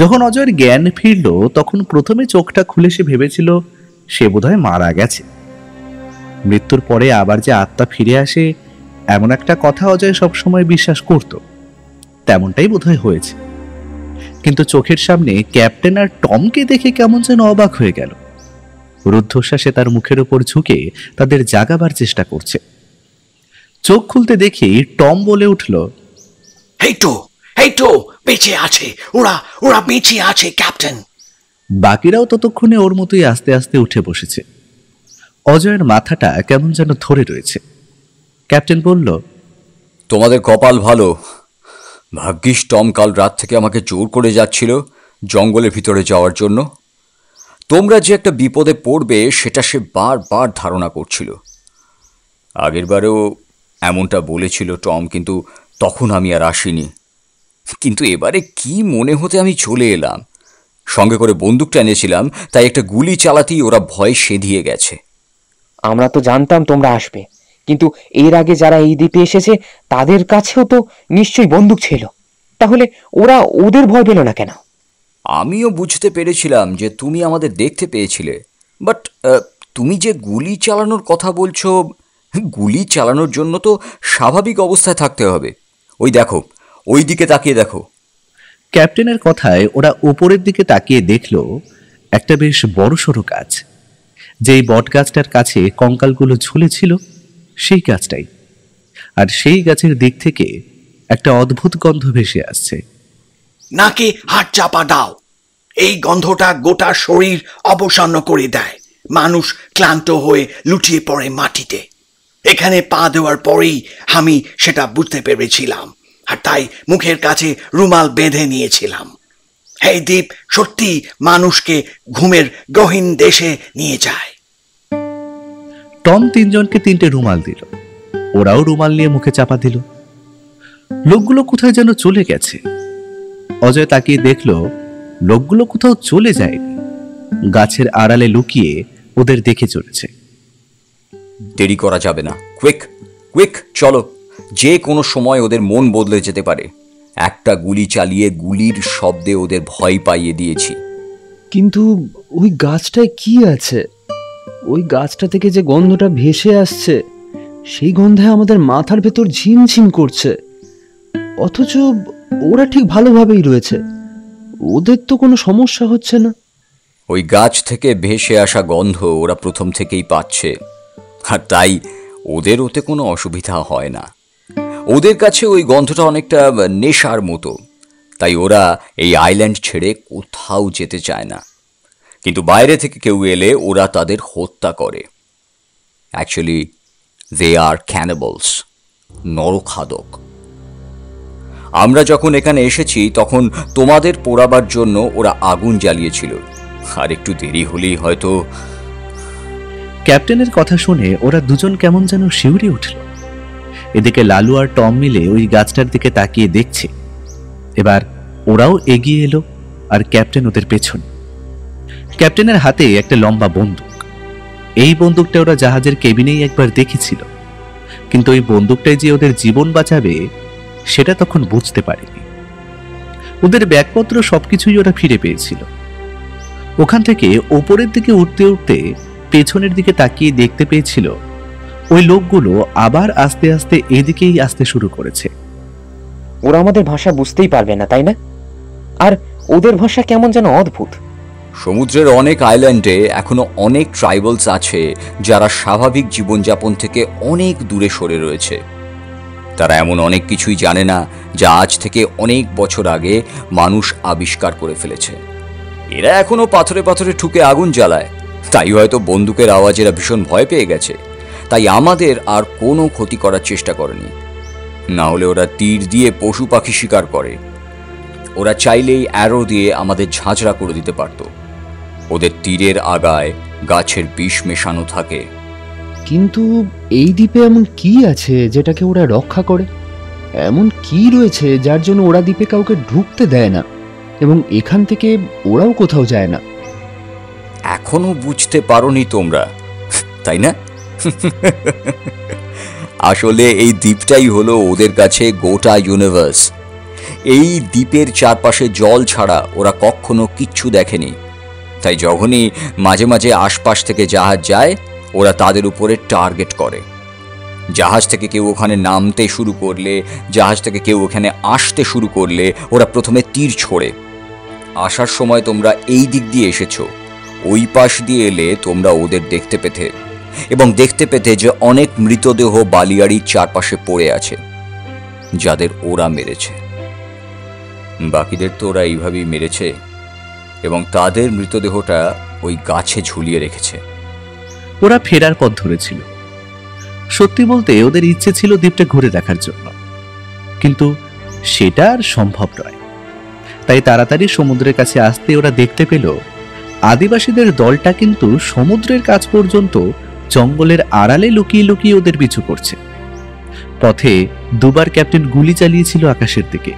যখন অজয়ের জ্ঞান ফিরল তখন প্রথমে চোখটা খুলে সে ভেবেছিল সে বোধহয় মারা গেছে। মৃত্যুর পরে আবার যে আত্মা ফিরে আসে এমন একটা কথা অজয় সবসময় বিশ্বাস করত, তেমনটাই বোধহয় হয়েছে। কিন্তু চোখের সামনে ক্যাপ্টেন আর টমকে দেখে কেমন যেন অবাক হয়ে গেল। রুদ্ধশ্বাসে তার মুখের উপর ঝুঁকে তাদের জাগাবার চেষ্টা করছে। চোখ খুলতে দেখি টম বলে উঠল, এই তো বেঁচে আছে, ওরা ওরা বেঁচে আছে ক্যাপ্টেন। বাকিরাও ততক্ষণে ওর মতোই আস্তে আস্তে উঠে বসেছে। অজয়ের মাথাটা কেমন যেন ধরে রয়েছে। ক্যাপ্টেন বলল, তোমাদের কপাল ভালো, ভাগ্যিস টম কাল রাত থেকে আমাকে জোর করে যাচ্ছিল জঙ্গলের ভিতরে যাওয়ার জন্য। তোমরা যে একটা বিপদে পড়বে সেটা সে বারবার ধারণা করছিল। আগেরবারেও এমনটা বলেছিল টম, কিন্তু তখন আমি আর আসিনি। কিন্তু এবারে কি মনে হতে আমি চলে এলাম। সঙ্গে করে বন্দুকটা এনেছিলাম, তাই একটা গুলি চালাতেই ওরা ভয় সেধিয়ে গেছে। আমরা তো জানতাম তোমরা আসবে, কিন্তু এর আগে যারা এই দ্বীপে এসেছে তাদের কাছেও তো নিশ্চয়ই বন্দুক ছিল, তাহলে ওরা ওদের ভয় পেল না কেন? আমিও বুঝতে পেরেছিলাম যে তুমি আমাদের দেখতে পেয়েছিলে, বাট তুমি যে গুলি চালানোর কথা বলছো, গুলি চালানোর জন্য তো স্বাভাবিক অবস্থায় থাকতে হবে। ওই দেখো, ওই দিকে তাকিয়ে দেখো। ক্যাপ্টেনের কথায় ওরা উপরের দিকে তাকিয়ে দেখল একটা বেশ বড়সড় গাছ। যেই বট গাছটার কাছে কঙ্কালগুলো ঝুলেছিল সেই গাছটাই। আর সেই গাছের দিক থেকে একটা অদ্ভুত গন্ধ ভেসে আসছে। নাকে হাত চাপা দাও, এই গন্ধটা গোটা শরীর অবসন্ন করে দেয়। মানুষ ক্লান্ত হয়ে লুটিয়ে পড়ে মাটিতে। এখানে পা দেওয়ার পরেই আমি সেটা বুঝতে পেরেছিলাম, আর তাই মুখের কাছে রুমাল বেঁধে নিয়েছিলাম। এই দ্বীপ সত্যি মানুষকে ঘুমের গহীন দেশে নিয়ে যায়। টম তিনজনকে 3টে রুমাল দিল, ওরাও রুমাল নিয়ে মুখে চাপা দিল। লোকগুলো কোথায় যেন চলে গেছে। অজয় তাকিয়ে দেখল লোকগুলো কোথাও চলে যায়নি, গাছের আড়ালে লুকিয়ে ওদের দেখে চলেছে। দেরি করা যাবে না, কুইক কুইক চলো, যে কোনো সময় ওদের মন বদলে যেতে পারে। একটা গুলি চালিয়ে গুলির শব্দে ওদের ভয় পাইয়ে দিয়েছি। কিন্তু ওই গাছটায় কি আছে? ওই গাছটা থেকে যে গন্ধটা ভেসে আসছে সেই গন্ধে আমাদের মাথার ভেতর ঝিমঝিম করছে, অথচ ওরা ঠিক ভালোভাবেই রয়েছে। ওদের তো কোনো সমস্যা হচ্ছে না। ওই গাছ থেকে ভেসে আসা গন্ধ ওরা প্রথম থেকেই পাচ্ছে, আর তাই ওদের ওতে কোনো অসুবিধা হয় না। ওদের কাছে ওই গন্ধটা অনেকটা নেশার মতো, তাই ওরা এই আইল্যান্ড ছেড়ে কোথাও যেতে চায় না। কিন্তু বাইরে থেকে কেউ এলে ওরা তাদের হত্যা করে। অ্যাকচুয়ালি দে আর ক্যানিবলস, নরখাদক। আমরা যখন এখানে এসেছি তখন তোমাদের পোড়াবার জন্য ওরা আগুন জ্বালিয়েছিল, আর একটু দেরি হলেই হয়তো। ক্যাপ্টেনের কথা শুনে ওরা দুজন কেমন যেন শিউরে উঠল। এদিকে লালু আর টম মিলে ওই গাছটার দিকে তাকিয়ে দেখছে। এবার ওরাও এগিয়ে এলো, আর ক্যাপ্টেন ওদের পেছনে। ক্যাপ্টেনের হাতে একটা লম্বা বন্দুক। এই বন্দুকটা ওরা জাহাজের কেবিনেই একবার দেখেছিল, কিন্তু ওই বন্দুকটাই যে ওদের জীবন বাঁচাবে সেটা তখন বুঝতে পারেনি। ওদের ব্যাগপত্র সবকিছুই ওরা ফিরে পেয়েছিল। ওখান থেকে ওপরের দিকে উঠতে উঠতে পেছনের দিকে তাকিয়ে দেখতে পেয়েছিল ওই লোকগুলো আবার আস্তে আস্তে এদিকেই আসতে শুরু করেছে। ওরা আমাদের ভাষা বুঝতেই পারবে না, তাই না? আর ওদের ভাষা কেমন যেন অদ্ভুত। সমুদ্রের অনেক আইল্যান্ডে এখনো অনেক ট্রাইবালস আছে যারা স্বাভাবিক জীবনযাপন থেকে অনেক দূরে সরে রয়েছে। তারা এমন অনেক কিছুই জানে না যা আজ থেকে অনেক বছর আগে মানুষ আবিষ্কার করে ফেলেছে। এরা এখনো পাথরে পাথরে ঠুকে আগুন জ্বালায়, তাই হয়তো বন্দুকের আওয়াজ এরা ভীষণ ভয় পেয়ে গেছে, তাই আমাদের আর কোনো ক্ষতি করার চেষ্টা করেনি। না হলে ওরা তীর দিয়ে পশু পাখি শিকার করে, ওরা চাইলেই অ্যারো দিয়ে আমাদের ঝাঁঝরা করে দিতে পারত। ওদের তীরের আগায় গাছের বিষ মেশানো থাকে। কিন্তু এই দ্বীপে এমন কি আছে যেটাকে ওরা রক্ষা করে? এমন কি রয়েছে যার জন্য ওরা দ্বীপে কাউকে ঢুকতে দেয় না, এবং এখান থেকে ওরাও কোথাও যায় না? এখনো বুঝতে পারোনি তোমরা, তাই না? আসলে এই দ্বীপটাই হলো ওদের কাছে গোটা ইউনিভার্স। এই দ্বীপের চারপাশে জল ছাড়া ওরা কখনো কিচ্ছু দেখেনি, তাই যখনই মাঝে মাঝে আশপাশ থেকে জাহাজ যায় ওরা তাদের উপরে টার্গেট করে। জাহাজ থেকে কেউ ওখানে নামতে শুরু করলে, জাহাজ থেকে কেউ ওখানে আসতে শুরু করলে ওরা প্রথমে তীর ছোড়ে। আসার সময় তোমরা এই দিক দিয়ে এসেছো, ওই পাশ দিয়ে এলে তোমরা ওদের দেখতে পেতে, এবং দেখতে পেতে যে অনেক মৃতদেহ বালিয়াড়ির চারপাশে পড়ে আছে, যাদের ওরা মেরেছে। বাকিদের তো ওরা এইভাবেই মেরেছে, এবং তাদের মৃতদেহটা ওই গাছে ঝুলিয়ে রেখেছে। ওরা ফেরার পথ ধরেছিল। সত্যি বলতে ওদের ইচ্ছে ছিল দ্বীপটা ঘুরে দেখার জন্য, কিন্তু সেটা আর সম্ভব নয়। তাই তাড়াতাড়ি সমুদ্রের কাছে আসতে ওরা দেখতে পেল আদিবাসীদের দলটা কিন্তু সমুদ্রের কাছ পর্যন্ত জঙ্গলের আড়ালে লুকিয়ে লুকিয়ে ওদের পিছু করছে। পথে দুবার ক্যাপ্টেন গুলি চালিয়েছিল আকাশের দিকে।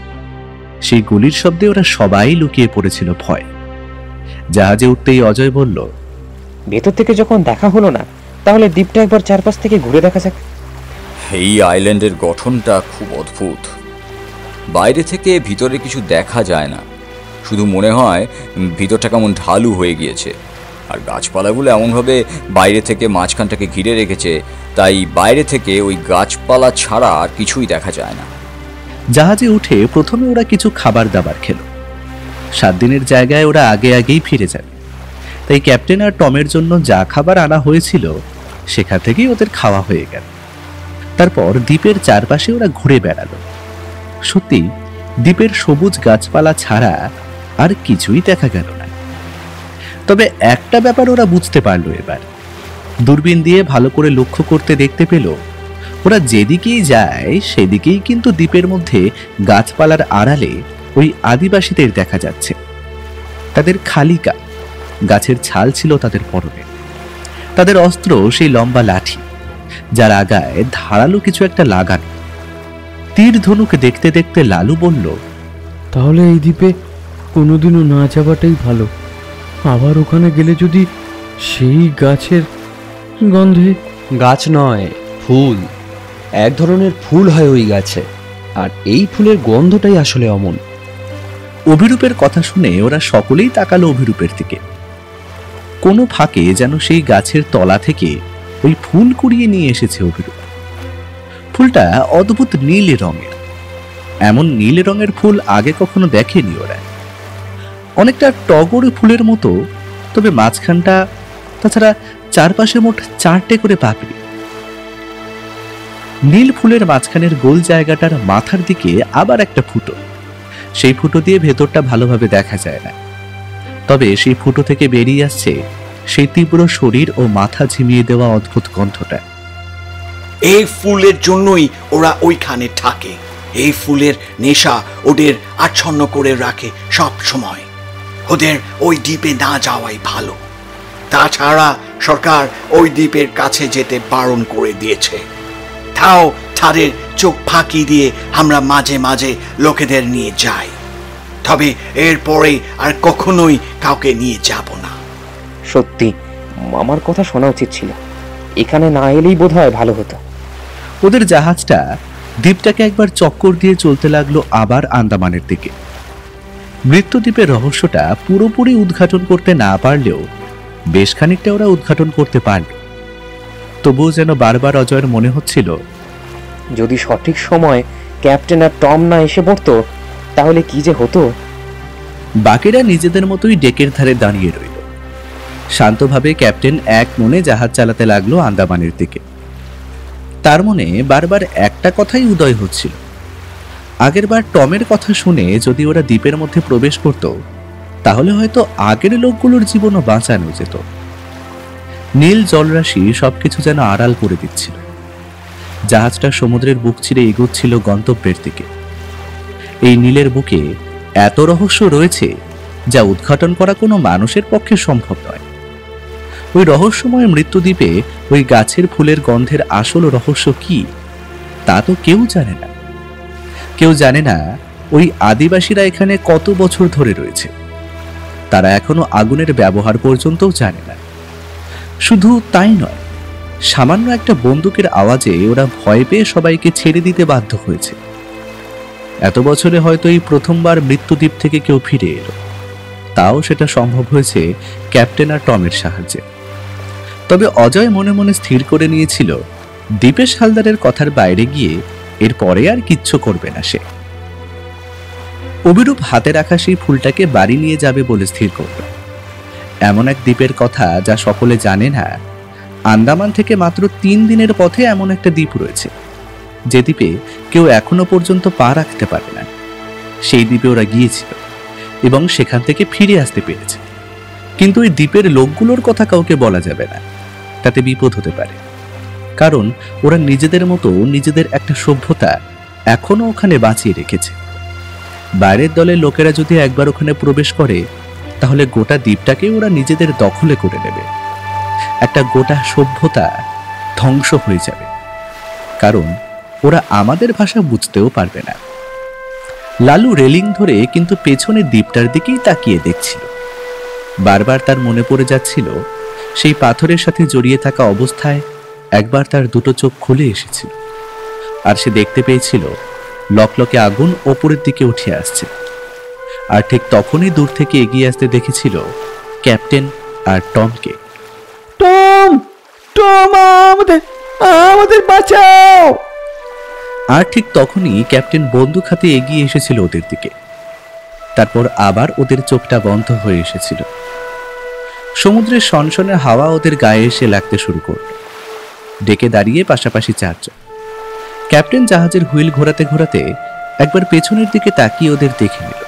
সেই গুলির শব্দে ওরা সবাই লুকিয়ে পড়েছিল ভয়। জাহাজে উঠতেই অজয় বলল, ভেতর থেকে যখন দেখা হলো না, তাহলে দ্বীপটা একবার চারপাশ থেকে ঘুরে দেখা যাক। এই আইল্যান্ডের গঠনটা খুব অদ্ভুত। বাইরে থেকে ভিতরে কিছু দেখা যায় না, শুধু মনে হয় ভিতরটা কেমন ঢালু হয়ে গিয়েছে। আর গাছপালাগুলো এমনভাবে বাইরে থেকে মাঝখানটাকে ঘিরে রেখেছে, তাই বাইরে থেকে ওই গাছপালা ছাড়া আর কিছুই দেখা যায় না। জাহাজে উঠে প্রথমে ওরা কিছু খাবার দাবার খেল। 7 দিনের জায়গায় ওরা আগে আগেই ফিরে যাবে, তাই ক্যাপ্টেন আর টমের জন্য যা খাবার আনা হয়েছিল সেখান থেকেই ওদের খাওয়া হয়ে গেল। তারপর দ্বীপের চারপাশে ওরা ঘুরে বেড়ালো। সত্যি দ্বীপের সবুজ গাছপালা ছাড়া আর কিছুই দেখা গেল না। তবে একটা ব্যাপার ওরা বুঝতে পারলো এবার। দূরবীন দিয়ে ভালো করে লক্ষ্য করতে দেখতে পেল ওরা যেদিকেই যায় সেদিকেই কিন্তু দ্বীপের মধ্যে গাছপালার আড়ালে ওই আদিবাসীদের দেখা যাচ্ছে। তাদের খালিকা, গাছের ছাল ছিল তাদের পরনে। তাদের অস্ত্র সেই লম্বা লাঠি, যার আগায় ধারালো কিছু একটা লাগানো। তীর ধনুক দেখতে দেখতে লালু বলল, তাহলে এই দ্বীপে কোনোদিনও না যাওয়াটাই ভালো। আবার ওখানে গেলে যদি সেই গাছের গন্ধে। গাছ নয়, ফুল। এক ধরনের ফুল হয় ওই গাছে, আর এই ফুলের গন্ধটাই আসলে অমন। অভিরূপের কথা শুনে ওরা সকলেই তাকালো অভিরূপের দিকে। কোনো ফাঁকে যেন সেই গাছের তলা থেকে ওই ফুল কুড়িয়ে নিয়ে এসেছে অভিরূপ। ফুলটা অদ্ভুত নীল রঙের। এমন নীল রঙের ফুল আগে কখনো দেখেনি ওরা। অনেকটা টগর ফুলের মতো, তবে মাঝখানটা, তাছাড়া চারপাশে মোট 4টে করে পাপড়ি। নীল ফুলের মাঝখানের গোল জায়গাটার মাথার দিকে আবার একটা ফুটো। সেই ফুটো দিয়ে ভেতরটা ভালোভাবে দেখা যায় না, তবে সেই ফুটো থেকে বেরিয়ে আসছে সেই তীব্র শরীর ও মাথা ঝিমিয়ে দেওয়া অদ্ভুত গন্ধটা। এই ফুলের জন্যই ওরা ওইখানে থাকে। এই ফুলের নেশা ওদের আচ্ছন্ন করে রাখে সব সময়। ওদের ওই দ্বীপে না যাওয়াই ভালো। তাছাড়া সরকার ওই দ্বীপের কাছে যেতে বারণ করে দিয়েছে। তাও তাদের চোখ ফাঁকি দিয়ে আমরা মাঝে মাঝে লোকেদের নিয়ে যাই, তবে এরপরে আর কখনোই কাউকে নিয়ে যাব না। সত্যি মামার কথা শোনা উচিত ছিল। এখানে না এলেই বোধহয় ভালো হতো। ওদের জাহাজটা দ্বীপটাকে একবার চক্কর দিয়ে চলতে লাগলো আবার আন্দামানের দিকে। মৃত্যুদ্বীপের রহস্যটা পুরোপুরি উদ্ঘাটন করতে না পারলেও বেশ খানিকটা ওরা উদ্ঘাটন করতে পারল। তবুও যেন বারবার অজয়ের মনে হচ্ছিল, যদি সঠিক সময় ক্যাপ্টেন আর টম না এসে পড়তো তাহলে কি যে হতো। বাকিরা নিজেদের মতোই ডেকের ধারে দাঁড়িয়ে রইল। শান্তভাবে ক্যাপ্টেন এক মনে জাহাজ চালাতে লাগলো আন্দামানের দিকে। তার মনে বারবার একটা কথাই উদয় হচ্ছিল, আগেরবার টমের কথা শুনে যদি ওরা দ্বীপের মধ্যে প্রবেশ করত তাহলে হয়তো আগের লোকগুলোর জীবনও বাঁচানো যেত। নীল জলরাশি সবকিছু যেন আড়াল করে দিচ্ছিল। জাহাজটা সমুদ্রের বুক ছিঁড়ে এগোচ্ছিল গন্তব্যের দিকে। এই নীলের বুকে এত রহস্য রয়েছে যা উদ্ঘাটন করা কোনো মানুষের পক্ষে সম্ভব নয়। ওই রহস্যময় মৃত্যুদ্বীপে ওই গাছের ফুলের গন্ধের আসল রহস্য কি তা তো কেউ জানে না। কেউ জানে না ওই আদিবাসীরা এখানে কত বছর ধরে রয়েছে। তারা এখনো আগুনের ব্যবহার পর্যন্তও জানে না। শুধু তাই নয়, সামান্য একটা বন্দুকের আওয়াজে ওরা ভয় পেয়ে সবাইকে ছেড়ে দিতে বাধ্য হয়েছে। এত বছরে হয়তো এই প্রথমবার মৃত্যুদ্বীপ থেকে কেউ ফিরে এলো, তাও সেটা সম্ভব হয়েছে ক্যাপ্টেন আর টমের সাহায্যে। তবে অজয় মনে মনে স্থির করে নিয়েছিল দীপেশ হালদারের কথার বাইরে গিয়ে এরপরে আর কিচ্ছু করবে না সে। অভিরূপ হাতে রাখা সেই ফুলটাকে বাড়ি নিয়ে যাবে বলে স্থির করল। এমন এক দ্বীপের কথা যা সকলে জানে না। আন্দামান থেকে মাত্র 3 দিনের পথে এমন একটা দ্বীপ রয়েছে যে দ্বীপে কেউ এখনো পর্যন্ত পা রাখতে পারে না। সেই দ্বীপে ওরা গিয়েছিল এবং সেখান থেকে ফিরে আসতে পেরেছে। কিন্তু ওই দ্বীপের লোকগুলোর কথা কাউকে বলা যাবে না, তাতে বিপদ হতে পারে। কারণ ওরা নিজেদের মতো নিজেদের একটা সভ্যতা এখনো ওখানে বাঁচিয়ে রেখেছে। বাইরের দলের লোকেরা যদি একবার ওখানে প্রবেশ করে তাহলে গোটা দ্বীপটাকে ওরা নিজেদের দখলে করে নেবে। একটা গোটা সভ্যতা ধ্বংস হয়ে যাবে, কারণ ওরা আমাদের ভাষা বুঝতেও পারবে না। লালু রেলিং ধরে কিন্তু পেছনের দ্বীপটার দিকেই তাকিয়ে দেখছিল। বারবার তার মনে পড়ে যাচ্ছিল সেই পাথরের সাথে জড়িয়ে থাকা অবস্থায় একবার তার দুটো চোখ খুলে এসেছিল, আর সে দেখতে পেয়েছিল লকলকে আগুন ওপরের দিকে উঠে আসছে। আর ঠিক তখনই দূর থেকে এগিয়ে আসতে দেখেছিল ক্যাপ্টেন আর টমকে। টম, টম, আমাদের বাঁচাও! আর ঠিক তখনই ক্যাপ্টেন বন্দুক হাতে এগিয়ে এসেছিল ওদের দিকে। তারপর আবার ওদের চোখটা বন্ধ হয়ে এসেছিল। সমুদ্রের সনসনে হাওয়া ওদের গায়ে এসে লাগতে শুরু করল। ডেকে দাঁড়িয়ে পাশাপাশি 4 জন। ক্যাপ্টেন জাহাজের হুইল ঘোরাতে ঘোরাতে একবার পেছনের দিকে তাকিয়ে ওদের দেখে নিল,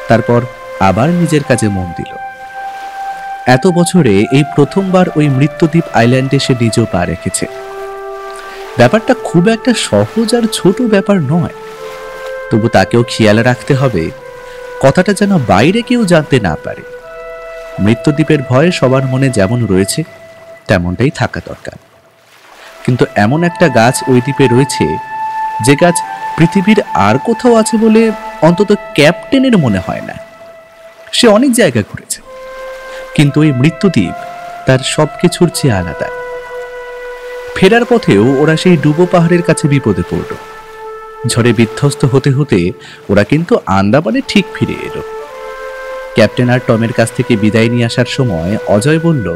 তারপর আবার নিজের কাজে মন দিল। এত বছরে এই প্রথমবার ওই মৃত্যুদ্বীপ আইল্যান্ডে সে নিজেও পা রেখেছে। ব্যাপারটা খুব একটা সহজ আর ছোট ব্যাপার নয়, তবু তাকেও খেয়াল রাখতে হবে কথাটা যেন বাইরে কেউ জানতে না পারে। মৃত্যুদ্বীপের ভয় সবার মনে যেমন রয়েছে তেমনটাই থাকা দরকার। কিন্তু এমন একটা গাছ ওই দ্বীপে রয়েছে যে গাছ পৃথিবীর আর কোথাও আছে বলে অন্তত ক্যাপ্টেনের মনে হয় না। সে অনেক জায়গা ঘুরেছে, কিন্তু ওই মৃত্যুদ্বীপ তার সবকিছুর চেয়ে আলাদা। ফেরার পথেও ওরা সেই ডুবো পাহাড়ের কাছে বিপদে পড়ল। ঝড়ে বিধ্বস্ত হতে হতে ওরা কিন্তু আন্দামানে ঠিক ফিরে এলো। ক্যাপ্টেন আর টমের কাছ থেকে বিদায় নিয়ে আসার সময় অজয় বলল,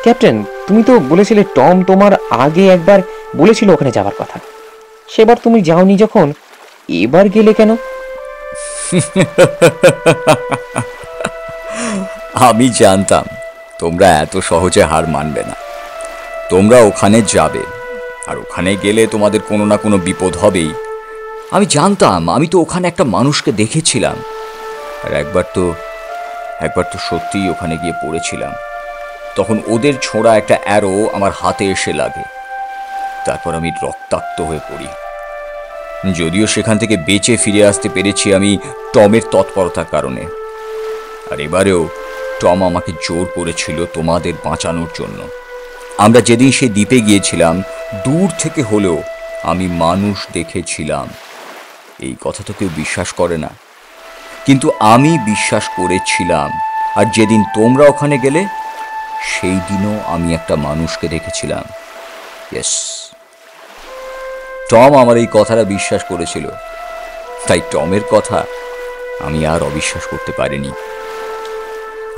ক্যাপ্টেন, তুমি তো বলেছিলে টম তোমার আগে একবার বলেছিল ওখানে যাওয়ার কথা। সেবার তুমি যাওনি যখন, এবার গেলে কেন? আমি জানতাম তোমরা এত সহজে হার মানবে না। তোমরা ওখানে যাবে, আর ওখানে গেলে তোমাদের কোনো না কোনো বিপদ হবেই। আমি জানতাম। আমি তো ওখানে একটা মানুষকে দেখেছিলাম, আর একবার তো সত্যিই ওখানে গিয়ে পড়েছিলাম। তখন ওদের ছোঁড়া একটা অ্যারো আমার হাতে এসে লাগে, তারপর আমি রক্তাক্ত হয়ে পড়ি। যদিও সেখান থেকে বেঁচে ফিরে আসতে পেরেছি আমি টমের তৎপরতার কারণে। আর এবারেও টম আমাকে জোর করেছিল তোমাদের বাঁচানোর জন্য। আমরা যেদিন সেই দ্বীপে গিয়েছিলাম, দূর থেকে হলেও আমি মানুষ দেখেছিলাম। এই কথা তো কেউ বিশ্বাস করে না, কিন্তু আমি বিশ্বাস করেছিলাম। আর যেদিন তোমরা ওখানে গেলে সেই দিনও আমি একটা মানুষকে দেখেছিলাম। ইয়েস, টম আমার এই কথাটা বিশ্বাস করেছিল, তাই টমের কথা আমি আর অবিশ্বাস করতে পারিনি।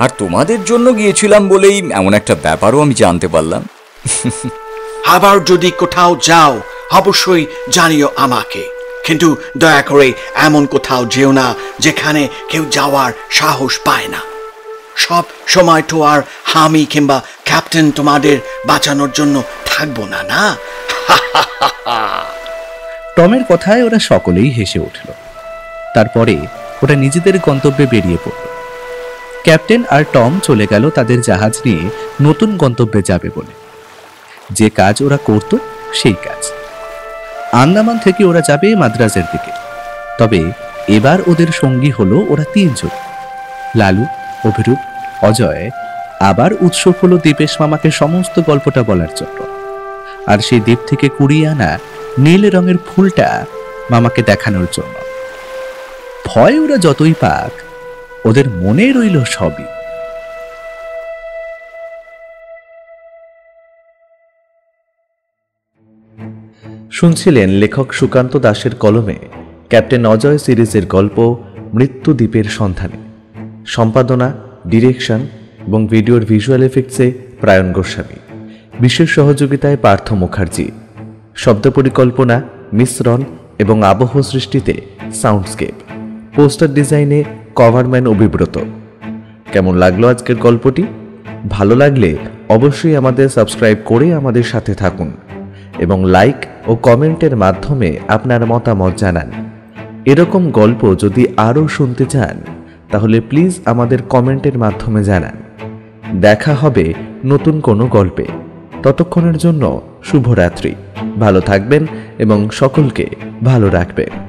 আর তোমাদের জন্য গিয়েছিলাম বলেই এমন একটা ব্যাপারও আমি জানতে পারলাম। আবার যদি কোথাও যাও অবশ্যই জানিও আমাকে, কিন্তু দয়া করে এমন কোথাও যেও না যেখানে কেউ যাওয়ার সাহস পায় না। সব সময় তো আর আমি কিংবা ক্যাপ্টেন তোমাদের বাঁচানোর জন্য থাকবো না, না? টমের কথায় ওরা সকলেই হেসে উঠল। তারপরে ওরা নিজেদের গন্তব্যে বেরিয়ে পড়ল। ক্যাপ্টেন আর টম চলে গেল তাদের জাহাজ নিয়ে নতুন গন্তব্যে যাবে বলে। যে কাজ ওরা করত সেই কাজ। আন্দামান থেকে ওরা যাবে মাদ্রাজের দিকে। তবে এবার ওদের সঙ্গী হলো ওরা 3 জন। লালু, অভিরূপ, অজয় আবার উৎসুক হলো দীপেশ মামাকে সমস্ত গল্পটা বলার জন্য। আর সেই দ্বীপ থেকে কুড়িয়ে আনা নীল রঙের ফুলটা মামাকে দেখানোর জন্য। ভয় ওরা যতই পাক, ওদের মনে রইল সবই। শুনছিলেন লেখক সুকান্ত দাশের কলমে ক্যাপ্টেন অজয় সিরিজের গল্প মৃত্যু দ্বীপের সন্ধানে। সম্পাদনা, ডিরেকশন এবং ভিডিওর ভিজুয়াল এফেক্টসে প্রায়ণ গোস্বামী। বিশেষ সহযোগিতায় পার্থ মুখার্জি। শব্দ পরিকল্পনা, মিশ্রণ এবং আবহ সৃষ্টিতে সাউন্ডস্কেপ। পোস্টার ডিজাইনে কভারম্যান অভিব্রত। কেমন লাগলো আজকের গল্পটি? ভালো লাগলে অবশ্যই আমাদের সাবস্ক্রাইব করে আমাদের সাথে থাকুন এবং লাইক ও কমেন্টের মাধ্যমে আপনার মতামত জানান। এরকম গল্প যদি আরও শুনতে চান তাহলে প্লিজ আমাদের কমেন্টের মাধ্যমে জানান। দেখা হবে নতুন কোনো গল্পে। ততক্ষণের জন্য শুভরাত্রি। ভালো থাকবেন এবং সকলকে ভালো রাখবেন।